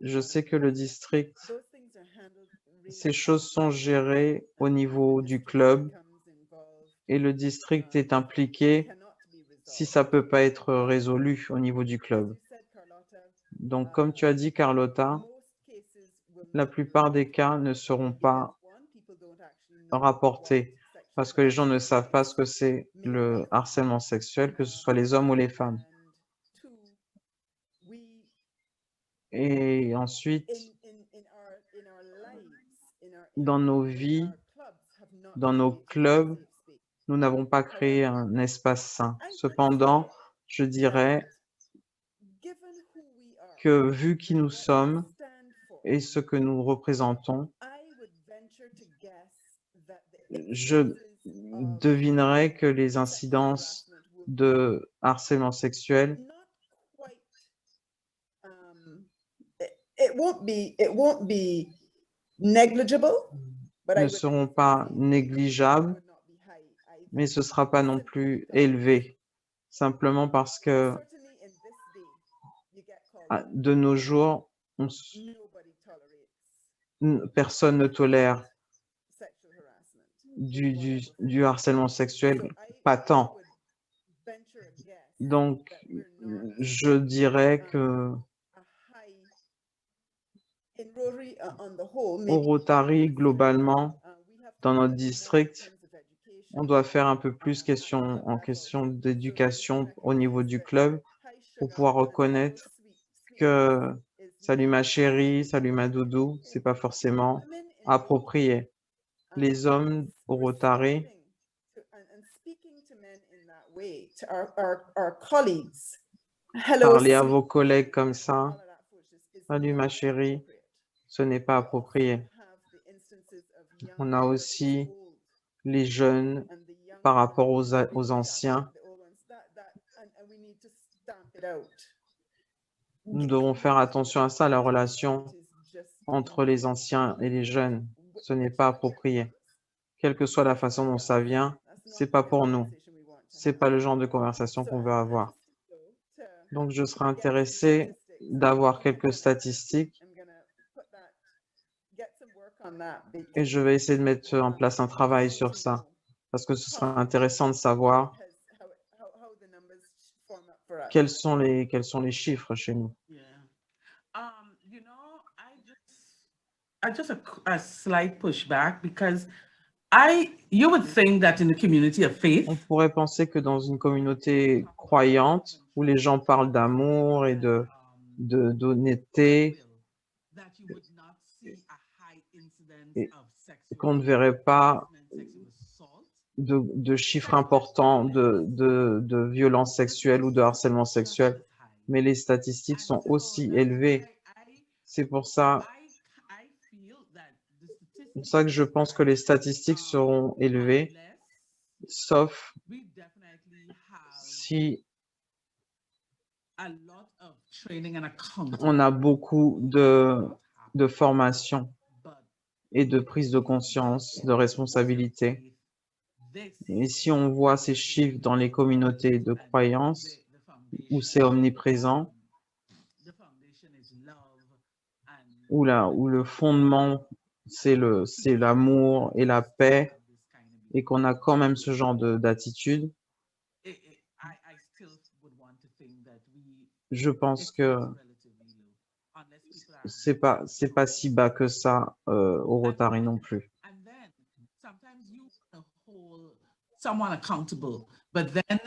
Je sais que le district, ces choses sont gérées au niveau du club et le district est impliqué si ça ne peut pas être résolu au niveau du club. Donc, comme tu as dit, Carlotta, la plupart des cas ne seront pas rapportés parce que les gens ne savent pas ce que c'est le harcèlement sexuel, que ce soit les hommes ou les femmes. Et ensuite, dans nos vies, dans nos clubs, nous n'avons pas créé un espace sain. Cependant, je dirais que vu qui nous sommes et ce que nous représentons, je devinerais que les incidences de harcèlement sexuel ne seront pas négligeables, mais ce ne sera pas non plus élevé, simplement parce que de nos jours, personne ne tolère du harcèlement sexuel, pas tant. Donc, je dirais que au Rotary, globalement, dans notre district, on doit faire un peu plus en question d'éducation au niveau du club pour pouvoir reconnaître que Salut ma chérie, salut ma doudou, c'est pas forcément approprié. Les hommes au Rotary, parler à vos collègues comme ça, salut ma chérie, ce n'est pas approprié. On a aussi les jeunes par rapport aux anciens. Nous devons faire attention à ça, la relation entre les anciens et les jeunes. Ce n'est pas approprié. Quelle que soit la façon dont ça vient, c'est pas pour nous. C'est pas le genre de conversation qu'on veut avoir. Donc, je serais intéressé d'avoir quelques statistiques et je vais essayer de mettre en place un travail sur ça parce que ce serait intéressant de savoir quels sont les chiffres chez nous. Yeah. You know, I just a slight pushback because you would think that in the community of faith, On pourrait penser que dans une communauté croyante où les gens parlent d'amour et d'honnêteté, that you would not see a high incidence et of sexual qu'on ne verrait pas sexual assault. de chiffres importants de violences sexuelles ou de harcèlement sexuel, mais les statistiques sont aussi élevées. C'est pour ça que je pense que les statistiques seront élevées, sauf si on a beaucoup de formation et de prise de conscience, de responsabilité. Et si on voit ces chiffres dans les communautés de croyance, où c'est omniprésent, où le fondement, c'est l'amour et la paix, et qu'on a quand même ce genre d'attitude, je pense que c'est pas si bas que ça au Rotary non plus. Someone accountable, but then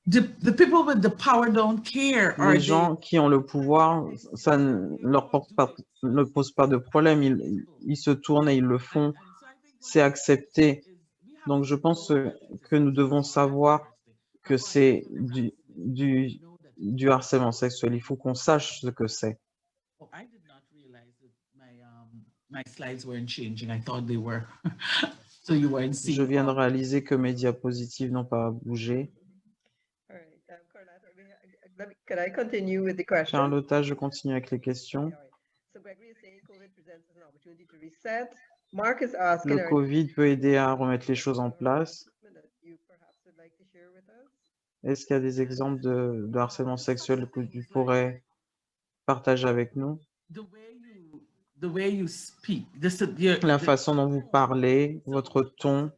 the people with the power don't care. Les gens qui ont le pouvoir, ça ne pose pas de problème. Ils se tournent et ils le font. C'est accepté. Donc, je pense que nous devons savoir que c'est du harcèlement sexuel. Il faut qu'on sache ce que c'est. My slides weren't changing. I thought they were. So you weren't seeing. Je viens de réaliser que mes diapositives n'ont pas bougé. Can I continue with the question? Carlotta, je continue avec les questions. So Gregory is saying COVID presents us an opportunity to reset. Mark is asking, Le Covid peut aider à remettre les choses en place. Est-ce qu'il y a des exemples de harcèlement sexuel que tu pourrais partager avec nous? La façon dont vous parlez, votre ton,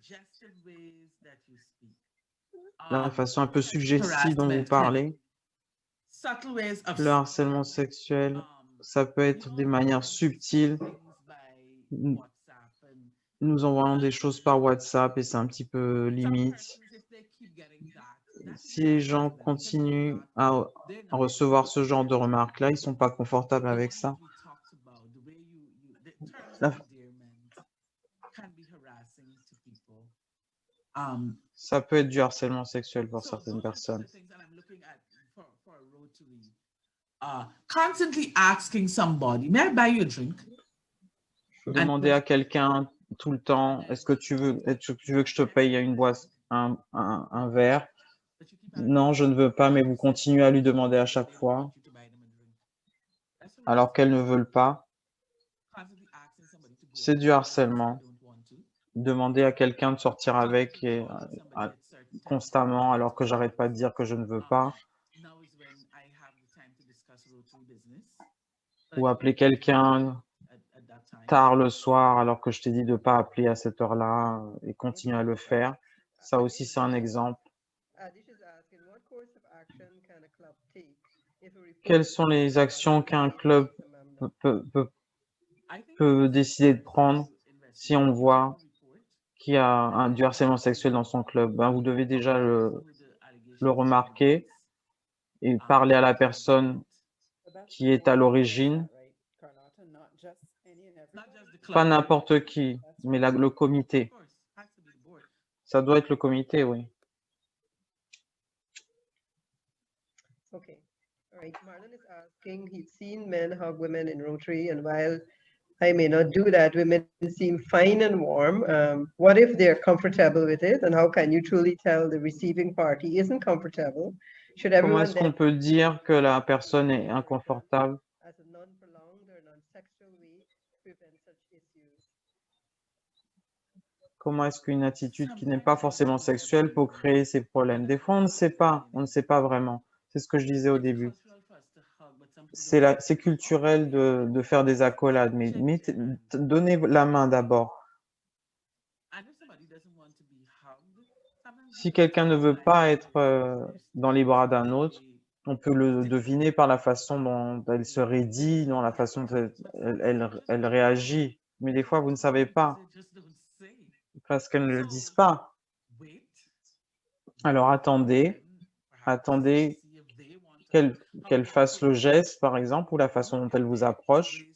la façon un peu suggestive dont vous parlez. Le harcèlement sexuel, ça peut être des manières subtiles. Nous envoyons des choses par WhatsApp et c'est un petit peu limite. Si les gens continuent à recevoir ce genre de remarques-là, ils ne sont pas confortables avec ça. Ça peut être du harcèlement sexuel pour certaines personnes. Constantly asking somebody, may I buy you a drink? Demander à quelqu'un tout le temps, est-ce que tu veux que je te paye une boisson, un verre? Non, je ne veux pas, mais vous continuez à lui demander à chaque fois, alors qu'elles ne veulent pas. C'est du harcèlement. Demander à quelqu'un de sortir avec constamment, alors que j'arrête pas de dire que je ne veux pas. Ou appeler quelqu'un tard le soir, alors que je t'ai dit de ne pas appeler à cette heure-là et continuer à le faire. Ça aussi, c'est un exemple. Quelles sont les actions qu'un club peut décider de prendre si on voit qu'il y a du harcèlement sexuel dans son club? Ben, vous devez déjà le remarquer et parler à la personne qui est à l'origine, not just the pas club. n'importe qui, mais le Of comité. course, has to be the board. Ça doit être le comité, oui. Okay. All right. Marlon is asking, he's seen men hug women in Rotary, and while I may not do that, women seem fine and warm. What if they're comfortable with it? And how can you truly tell the receiving party isn't comfortable? Should Comment everyone est-ce qu'on peut dire que la personne est inconfortable? as a non-prolonged or non-sexual way prevent such issues? Comment est-ce qu'une attitude qui n'est pas forcément sexuelle peut créer ces problèmes? Des fois, on ne sait pas vraiment. C'est ce que je disais au début. C'est culturel de faire des accolades, mais donnez la main d'abord. Si quelqu'un ne veut pas être dans les bras d'un autre, on peut le deviner par la façon dont elle se raidit, dans la façon dont elle réagit. Mais des fois, vous ne savez pas, parce qu'elles ne le disent pas. Alors attendez qu'elle fasse le geste, par exemple, ou la façon dont elle vous approche.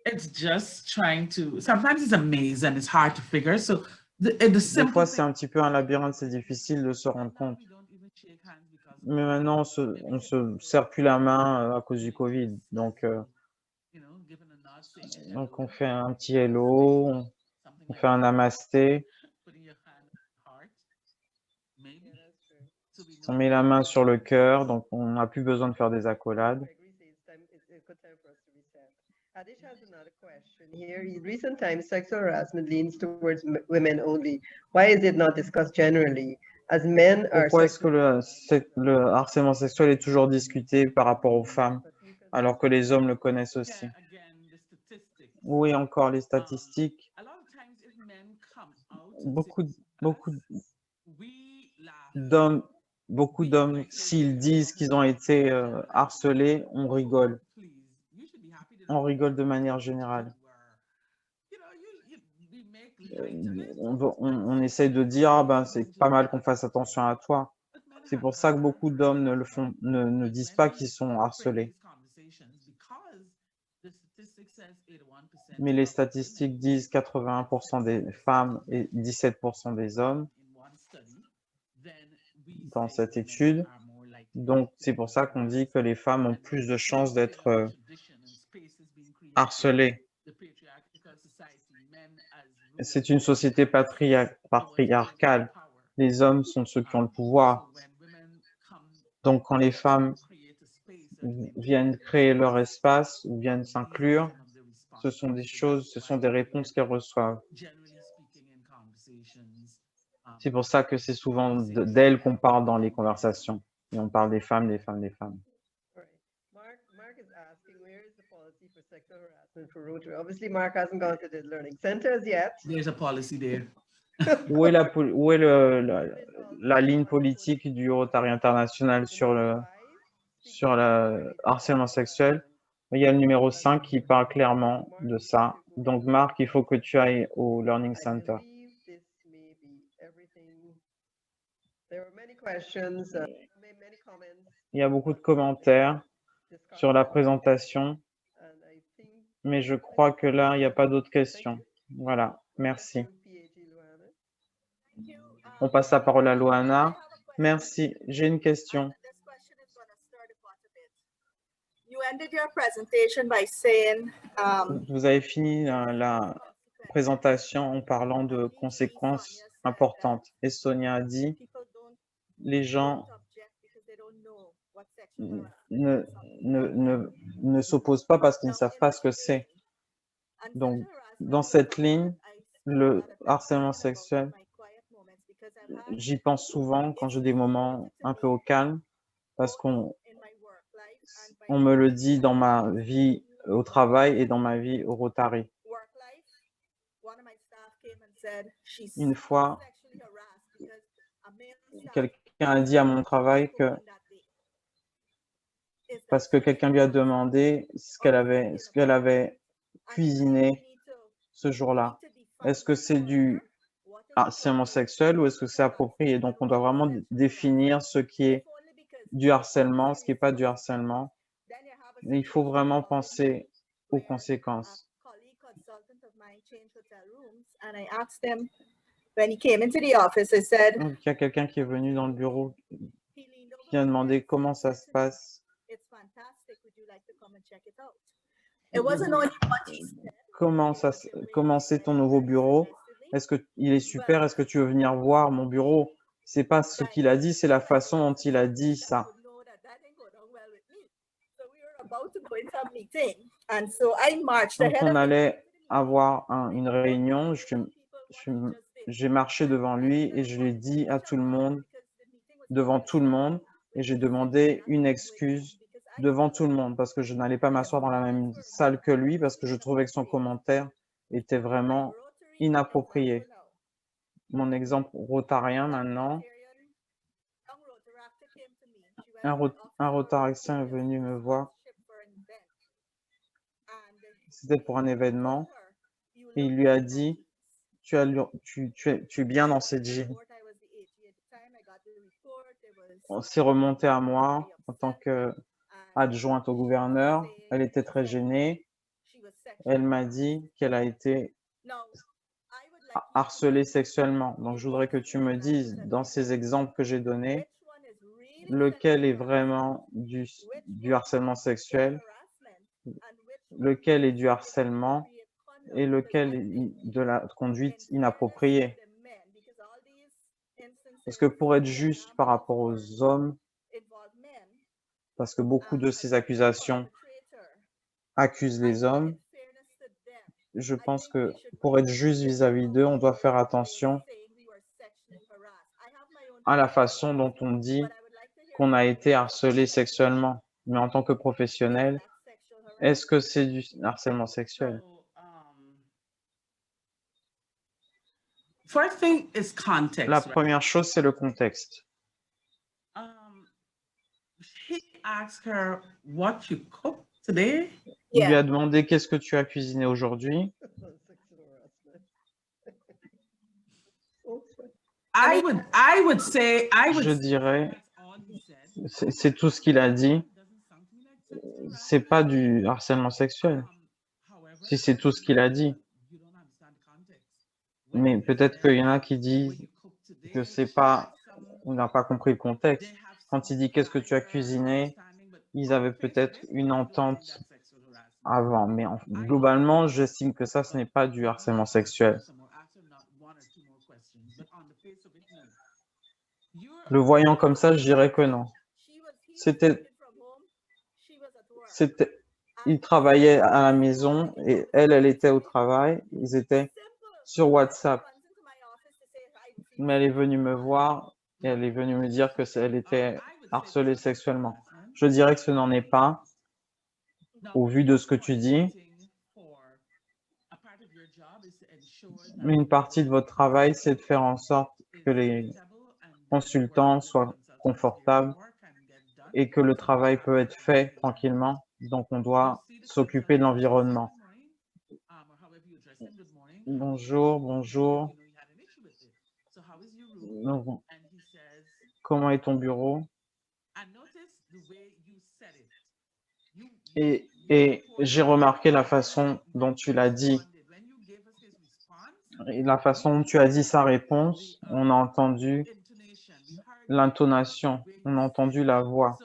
It's just trying to, sometimes it's a maze and it's hard to figure. So the Des simple fois, c'est un petit peu un labyrinthe, c'est difficile de se rendre compte. Mais maintenant, on se serre plus la main à cause du Covid. Donc on fait un petit hello, on fait un namasté, on met la main sur le cœur, donc on n'a plus besoin de faire des accolades. Adish has another question here. In recent times, sexual harassment leans towards women only. Why is it not discussed generally? As men are Pourquoi est-ce que le harcèlement sexuel est toujours discuté par rapport aux femmes, alors que les hommes le connaissent aussi? Oui, encore les statistiques. Beaucoup d'hommes, s'ils disent qu'ils ont été harcelés, on rigole. On rigole de manière générale. On essaye de dire, ah ben, c'est pas mal qu'on fasse attention à toi. C'est pour ça que beaucoup d'hommes ne disent pas qu'ils sont harcelés. Mais les statistiques disent 81% des femmes et 17% des hommes dans cette étude. Donc, c'est pour ça qu'on dit que les femmes ont plus de chances d'être harcelées. C'est une société patriarcale. Les hommes sont ceux qui ont le pouvoir. Donc, quand les femmes viennent créer leur espace ou viennent s'inclure, ce sont des réponses qu'elles reçoivent. C'est pour ça que c'est souvent d'elles qu'on parle dans les conversations. Et on parle des femmes, des femmes, des femmes. Mark is asking, where is the policy for sexual harassment for Rotary? Obviously, Mark hasn't gone to the learning centers yet. There's a policy there. Où est la ligne politique du Rotary International sur le harcèlement sexuel? Il y a le numéro 5 qui parle clairement de ça. Donc, Marc, il faut que tu ailles au Learning Center. Il y a beaucoup de commentaires sur la présentation, mais je crois que là, il n'y a pas d'autres questions. Voilà, merci. On passe la parole à Loana. Merci, j'ai une question. Vous avez fini la présentation en parlant de conséquences importantes. Et Sonia a dit, les gens ne s'opposent pas parce qu'ils ne savent pas ce que c'est. Donc, dans cette ligne, le harcèlement sexuel, j'y pense souvent quand j'ai des moments un peu au calme, parce qu'on me le dit dans ma vie au travail et dans ma vie au Rotary. Une fois, quelqu'un a dit à mon travail que parce que quelqu'un lui a demandé ce qu'elle avait cuisiné ce jour-là. Est-ce que c'est dû harcèlement sexuel ou est-ce que c'est approprié? Donc, on doit vraiment définir ce qui est du harcèlement, ce qui n'est pas du harcèlement. Mais il faut vraiment penser aux conséquences. When he came into the office, I said, Donc, il y a quelqu'un qui est venu dans le bureau qui a demandé comment ça se passe. "It's fantastic. Would you like to come and check it out?" It wasn't only what he said. Comment c'est ton nouveau bureau? Est-ce que il est super? Est-ce que tu veux venir voir mon bureau? C'est pas ce qu'il a dit, c'est la façon dont il a dit ça. Know that that didn't go down well with me. So we were about to go into a meeting, and so I marched Donc, ahead on of allait avoir une réunion. J'ai marché devant lui et je l'ai dit à tout le monde, devant tout le monde, et j'ai demandé une excuse devant tout le monde parce que je n'allais pas m'asseoir dans la même salle que lui parce que je trouvais que son commentaire était vraiment inapproprié. Mon exemple rotarien maintenant, un rotarien est venu me voir, c'était pour un événement, et il lui a dit, tu es bien dans cette jeans. On s'est remonté à moi en tant qu'adjointe au gouverneur. Elle était très gênée. Elle m'a dit qu'elle a été harcelée sexuellement. Donc, je voudrais que tu me dises, dans ces exemples que j'ai donnés, lequel est vraiment du harcèlement sexuel, lequel est du harcèlement et lequel est de la conduite inappropriée. Parce que pour être juste par rapport aux hommes, parce que beaucoup de ces accusations accusent les hommes, je pense que pour être juste vis-à-vis d'eux, on doit faire attention à la façon dont on dit qu'on a été harcelé sexuellement. Mais en tant que professionnel, est-ce que c'est du harcèlement sexuel? First thing is context. La right? première chose, c'est le contexte. He asked her what you cooked today. Il lui Yeah. a demandé qu'est-ce que tu as cuisiné aujourd'hui. I would say Je dirais, that's all he said. c'est tout ce qu'il a dit. Doesn't sound to me like sexual C'est pas du harcèlement sexuel. However, Si c'est tout ce qu'il a dit. you don't understand the context. Mais peut-être qu'il y en a qui disent que c'est pas, on n'a pas compris le contexte. Quand il dit qu'est-ce que tu as cuisiné, ils avaient peut-être une entente avant. Mais globalement, j'estime que ça, ce n'est pas du harcèlement sexuel. Le voyant comme ça, je dirais que non. Il travaillait à la maison et elle était au travail. Ils étaient sur WhatsApp. Mais elle est venue me voir et elle est venue me dire que elle était harcelée sexuellement. Je dirais que ce n'en est pas, au vu de ce que tu dis. Mais une partie de votre travail, c'est de faire en sorte que les consultants soient confortables et que le travail peut être fait tranquillement. Donc, on doit s'occuper de l'environnement. Bonjour, bonjour. Donc, comment est ton bureau? Et j'ai remarqué la façon dont tu l'as dit. Et la façon dont tu as dit sa réponse, on a entendu l'intonation, on a entendu la voix,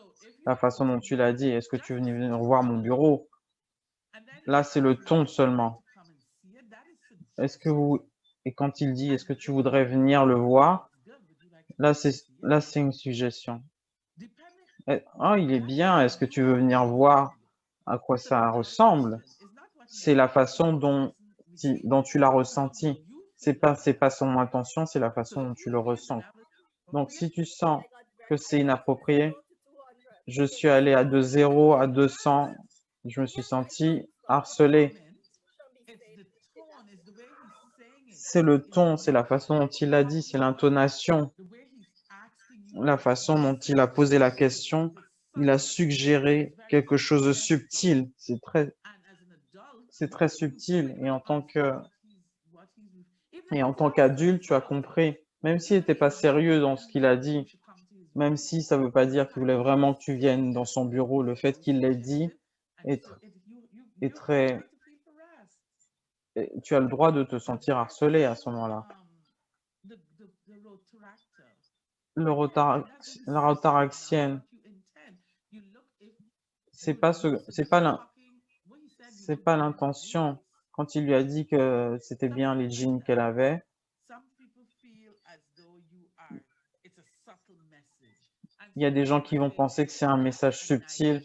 la façon dont tu l'as dit. Est-ce que tu veux venir voir mon bureau? Là, c'est le ton seulement. Est-ce que et quand il dit, est-ce que tu voudrais venir le voir? Là, c'est une suggestion. Oh, il est bien. Est-ce que tu veux venir voir à quoi ça ressemble? C'est la façon dont tu l'as ressenti. C'est pas son intention, c'est la façon dont tu le ressens. Donc, si tu sens que c'est inapproprié, je suis allé de 0 à 200, je me suis senti harcelé. C'est le ton, c'est la façon dont il l'a dit, c'est l'intonation, la façon dont il a posé la question. Il a suggéré quelque chose de subtil. C'est très subtil. Et en tant que Et en tant qu'adulte, tu as compris, même s'il n'était pas sérieux dans ce qu'il a dit, même si ça ne veut pas dire qu'il voulait vraiment que tu viennes dans son bureau, le fait qu'il l'ait dit est très... et tu as le droit de te sentir harcelé à ce moment-là. La rotaraxienne, c'est pas l'intention. Quand il lui a dit que c'était bien les jeans qu'elle avait, il y a des gens qui vont penser que c'est un message subtil.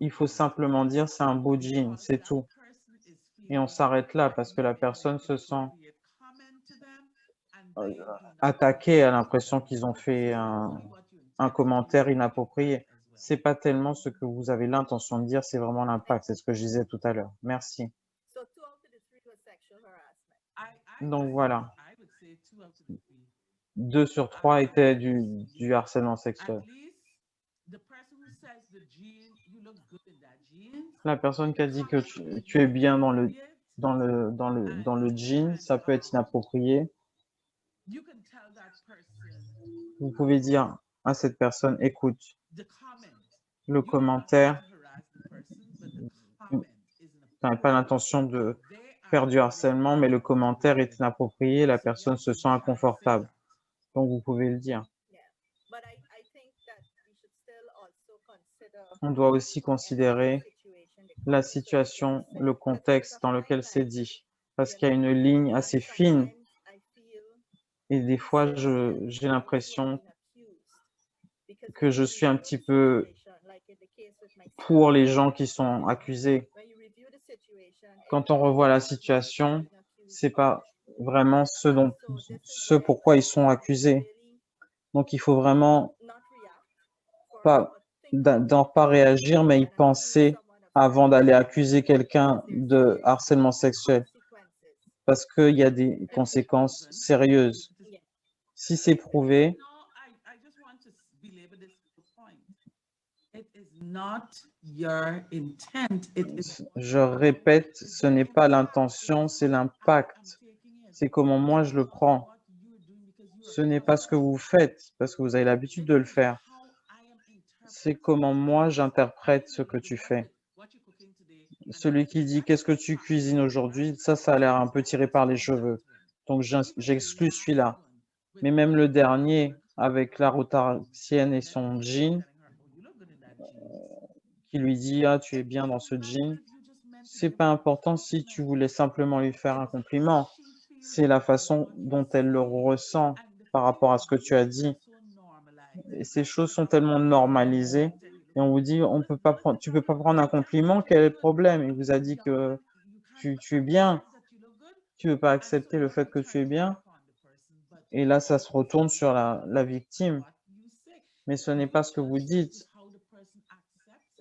Il faut simplement dire c'est un beau jean, c'est tout. Et on s'arrête là parce que la personne se sent attaquée, a l'impression qu'ils ont fait un commentaire inapproprié. C'est pas tellement ce que vous avez l'intention de dire, c'est vraiment l'impact. C'est ce que je disais tout à l'heure. Merci. So 2 out of the 3 was sexual harassment. Donc voilà, 2 sur 3 étaient du harcèlement sexuel. La personne qui a dit que tu es bien dans le jean, ça peut être inapproprié. Vous pouvez dire à cette personne, écoute, le commentaire, tu n'as pas l'intention de faire du harcèlement, mais le commentaire est inapproprié, la personne se sent inconfortable. Donc, vous pouvez le dire. But I think that we should still also consider On doit aussi considérer la situation, le contexte dans lequel c'est dit, parce qu'il y a une ligne assez fine et des fois, j'ai l'impression que je suis un petit peu pour les gens qui sont accusés. Quand on revoit la situation, c'est pas vraiment ce pourquoi ils sont accusés. Donc, il faut vraiment pas réagir, mais y penser avant d'aller accuser quelqu'un de harcèlement sexuel, parce qu'il y a des conséquences sérieuses. Si c'est prouvé, je répète, ce n'est pas l'intention, c'est l'impact. C'est comment moi je le prends. Ce n'est pas ce que vous faites, parce que vous avez l'habitude de le faire. C'est comment moi j'interprète ce que tu fais. Celui qui dit « Qu'est-ce que tu cuisines aujourd'hui ?» ça a l'air un peu tiré par les cheveux. Donc j'exclus celui-là. Mais même le dernier, avec la rotaraxienne et son jean, qui lui dit « Ah, tu es bien dans ce jean », c'est pas important si tu voulais simplement lui faire un compliment. C'est la façon dont elle le ressent par rapport à ce que tu as dit. Et ces choses sont tellement normalisées et on vous dit tu peux pas prendre un compliment, quel est le problème? Il vous a dit que tu es bien, tu veux pas accepter le fait que tu es bien et là ça se retourne sur la victime. Mais ce n'est pas ce que vous dites,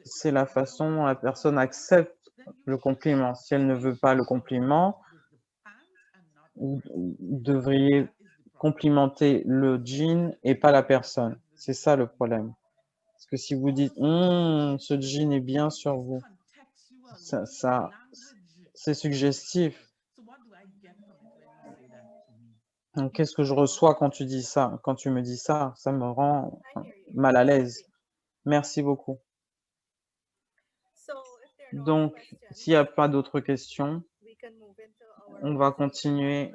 c'est la façon dont la personne accepte le compliment. Si elle ne veut pas le compliment, vous devriez complimenter le jean et pas la personne. C'est ça le problème. Parce que si vous dites ce jean est bien sur vous, c'est suggestif. Donc, qu'est-ce que je reçois quand tu dis ça? Quand tu me dis ça, ça me rend mal à l'aise. Merci beaucoup. Donc, s'il n'y a pas d'autres questions, on va continuer.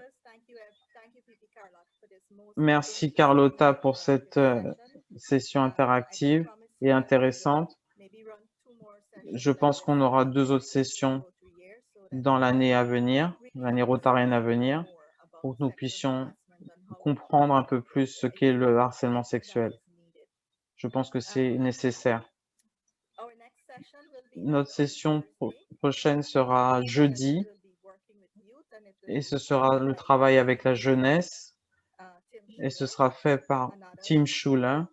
Merci Carlotta pour cette session interactive et intéressante. Je pense qu'on aura 2 autres sessions dans l'année à venir, l'année rotarienne à venir, pour que nous puissions comprendre un peu plus ce qu'est le harcèlement sexuel. Je pense que c'est nécessaire. Notre session prochaine sera jeudi et ce sera le travail avec la jeunesse et ce sera fait par Tim Schuller.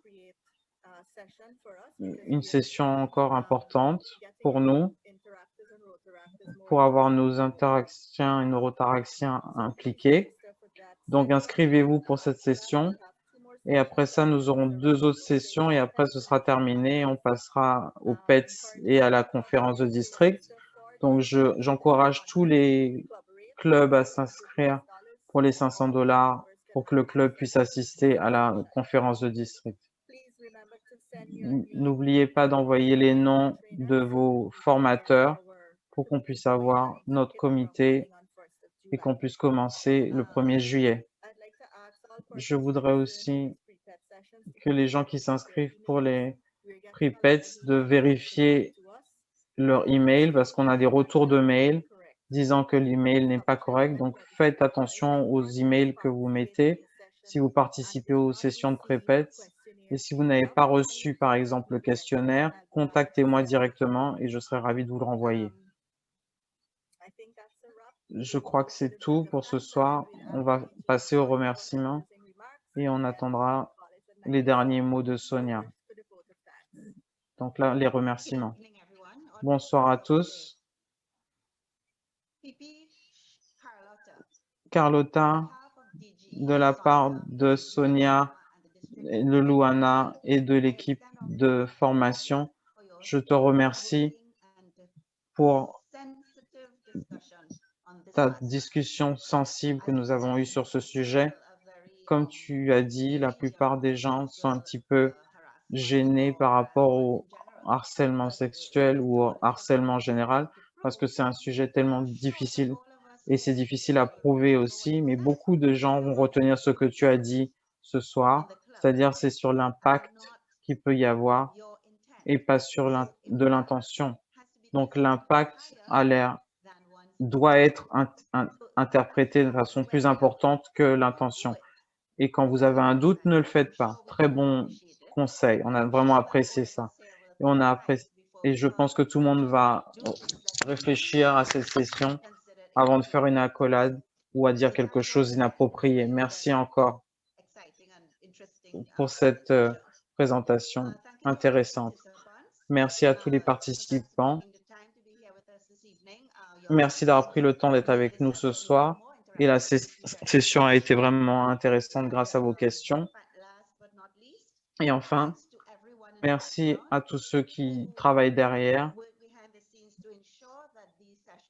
Une session encore importante pour nous, pour avoir nos interactions et nos rotaraxiens impliqués. Donc, inscrivez-vous pour cette session. Et après ça, nous aurons 2 autres sessions et après, ce sera terminé. On passera au PETS et à la conférence de district. Donc, j'encourage tous les club à s'inscrire pour les $500 pour que le club puisse assister à la conférence de district. N'oubliez pas d'envoyer les noms de vos formateurs pour qu'on puisse avoir notre comité et qu'on puisse commencer le 1er juillet. Je voudrais aussi que les gens qui s'inscrivent pour les prepets de vérifier leur email parce qu'on a des retours de mail disant que l'email n'est pas correct. Donc, faites attention aux emails que vous mettez si vous participez aux sessions de prepets. Et si vous n'avez pas reçu, par exemple, le questionnaire, contactez-moi directement et je serai ravi de vous le renvoyer. Je crois que c'est tout pour ce soir. On va passer aux remerciements et on attendra les derniers mots de Sonia. Donc là, les remerciements. Bonsoir à tous. Carlotta, de la part de Sonia, de Luana et de l'équipe de formation, je te remercie pour ta discussion sensible que nous avons eue sur ce sujet. Comme tu as dit, la plupart des gens sont un petit peu gênés par rapport au harcèlement sexuel ou au harcèlement général parce que c'est un sujet tellement difficile et c'est difficile à prouver aussi, mais beaucoup de gens vont retenir ce que tu as dit ce soir, c'est-à-dire c'est sur l'impact qu'il peut y avoir et pas sur de l'intention. Donc l'impact doit être interprété de façon plus importante que l'intention. Et quand vous avez un doute, ne le faites pas. Très bon conseil. On a vraiment apprécié ça. Et je pense que tout le monde va réfléchir à cette session avant de faire une accolade ou à dire quelque chose d'inapproprié. Merci encore pour cette présentation intéressante. Merci à tous les participants. Merci d'avoir pris le temps d'être avec nous ce soir. Et la session a été vraiment intéressante grâce à vos questions. Et enfin, merci à tous ceux qui travaillent derrière,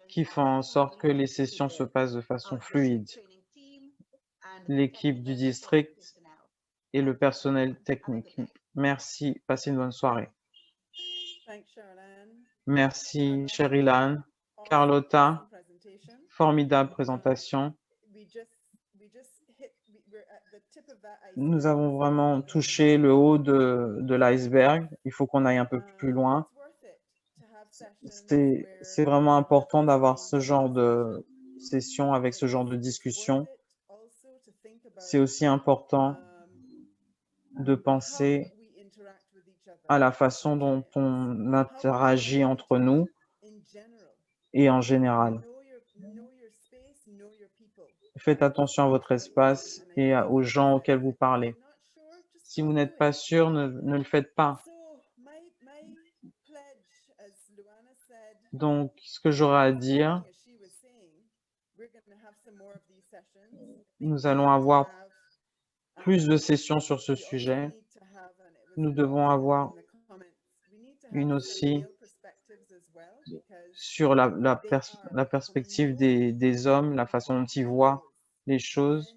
qui font en sorte que les sessions se passent de façon fluide. L'équipe du district et le personnel technique. Merci, passez une bonne soirée. Merci, Sherilyn. Carlotta, formidable présentation. Nous avons vraiment touché le haut de l'iceberg. Il faut qu'on aille un peu plus loin. C'est vraiment important d'avoir ce genre de session avec ce genre de discussion. C'est aussi important de penser à la façon dont on interagit entre nous et en général. Faites attention à votre espace et aux gens auxquels vous parlez. Si vous n'êtes pas sûr, ne le faites pas. Donc, ce que j'aurais à dire, nous allons avoir plus de sessions sur ce sujet. Nous devons avoir une aussi sur la perspective des hommes, la façon dont ils voient les choses,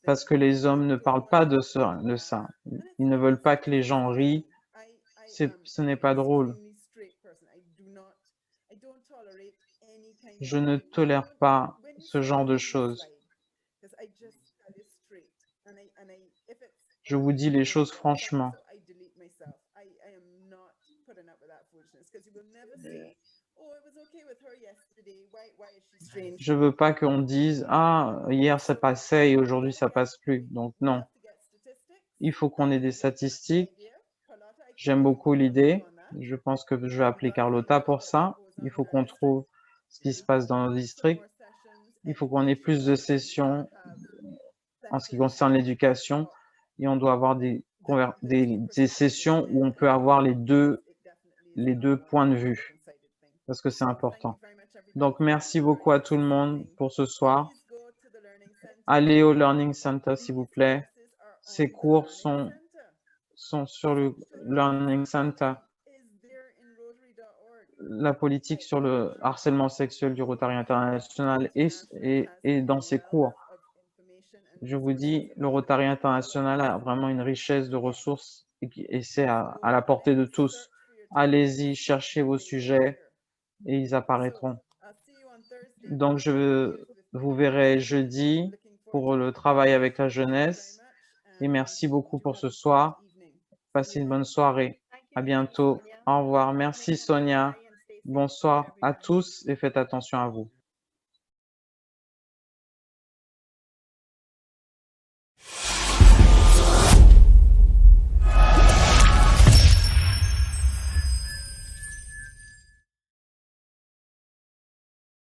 parce que les hommes ne parlent pas de ça. Ils ne veulent pas que les gens rient. Ce n'est pas drôle. Je ne tolère pas ce genre de choses. Je vous dis les choses franchement. Je veux pas qu'on dise « Ah, hier ça passait et aujourd'hui ça passe plus ». Donc non. Il faut qu'on ait des statistiques. J'aime beaucoup l'idée. Je pense que je vais appeler Carlotta pour ça. Il faut qu'on trouve ce qui se passe dans nos districts. Il faut qu'on ait plus de sessions en ce qui concerne l'éducation et on doit avoir des sessions où on peut avoir les deux points de vue parce que c'est important. Donc, merci beaucoup à tout le monde pour ce soir. Allez au Learning Center, s'il vous plaît. Ces cours sont sur le Learning Center. la politique sur le harcèlement sexuel du Rotary International et dans ses cours. Je vous dis, le Rotary International a vraiment une richesse de ressources et c'est à la portée de tous. Allez-y, cherchez vos sujets et ils apparaîtront. Donc, je vous verrai jeudi pour le travail avec la jeunesse et merci beaucoup pour ce soir. Passez une bonne soirée. À bientôt. Au revoir. Merci Sonia. Bonsoir à tous et faites attention à vous.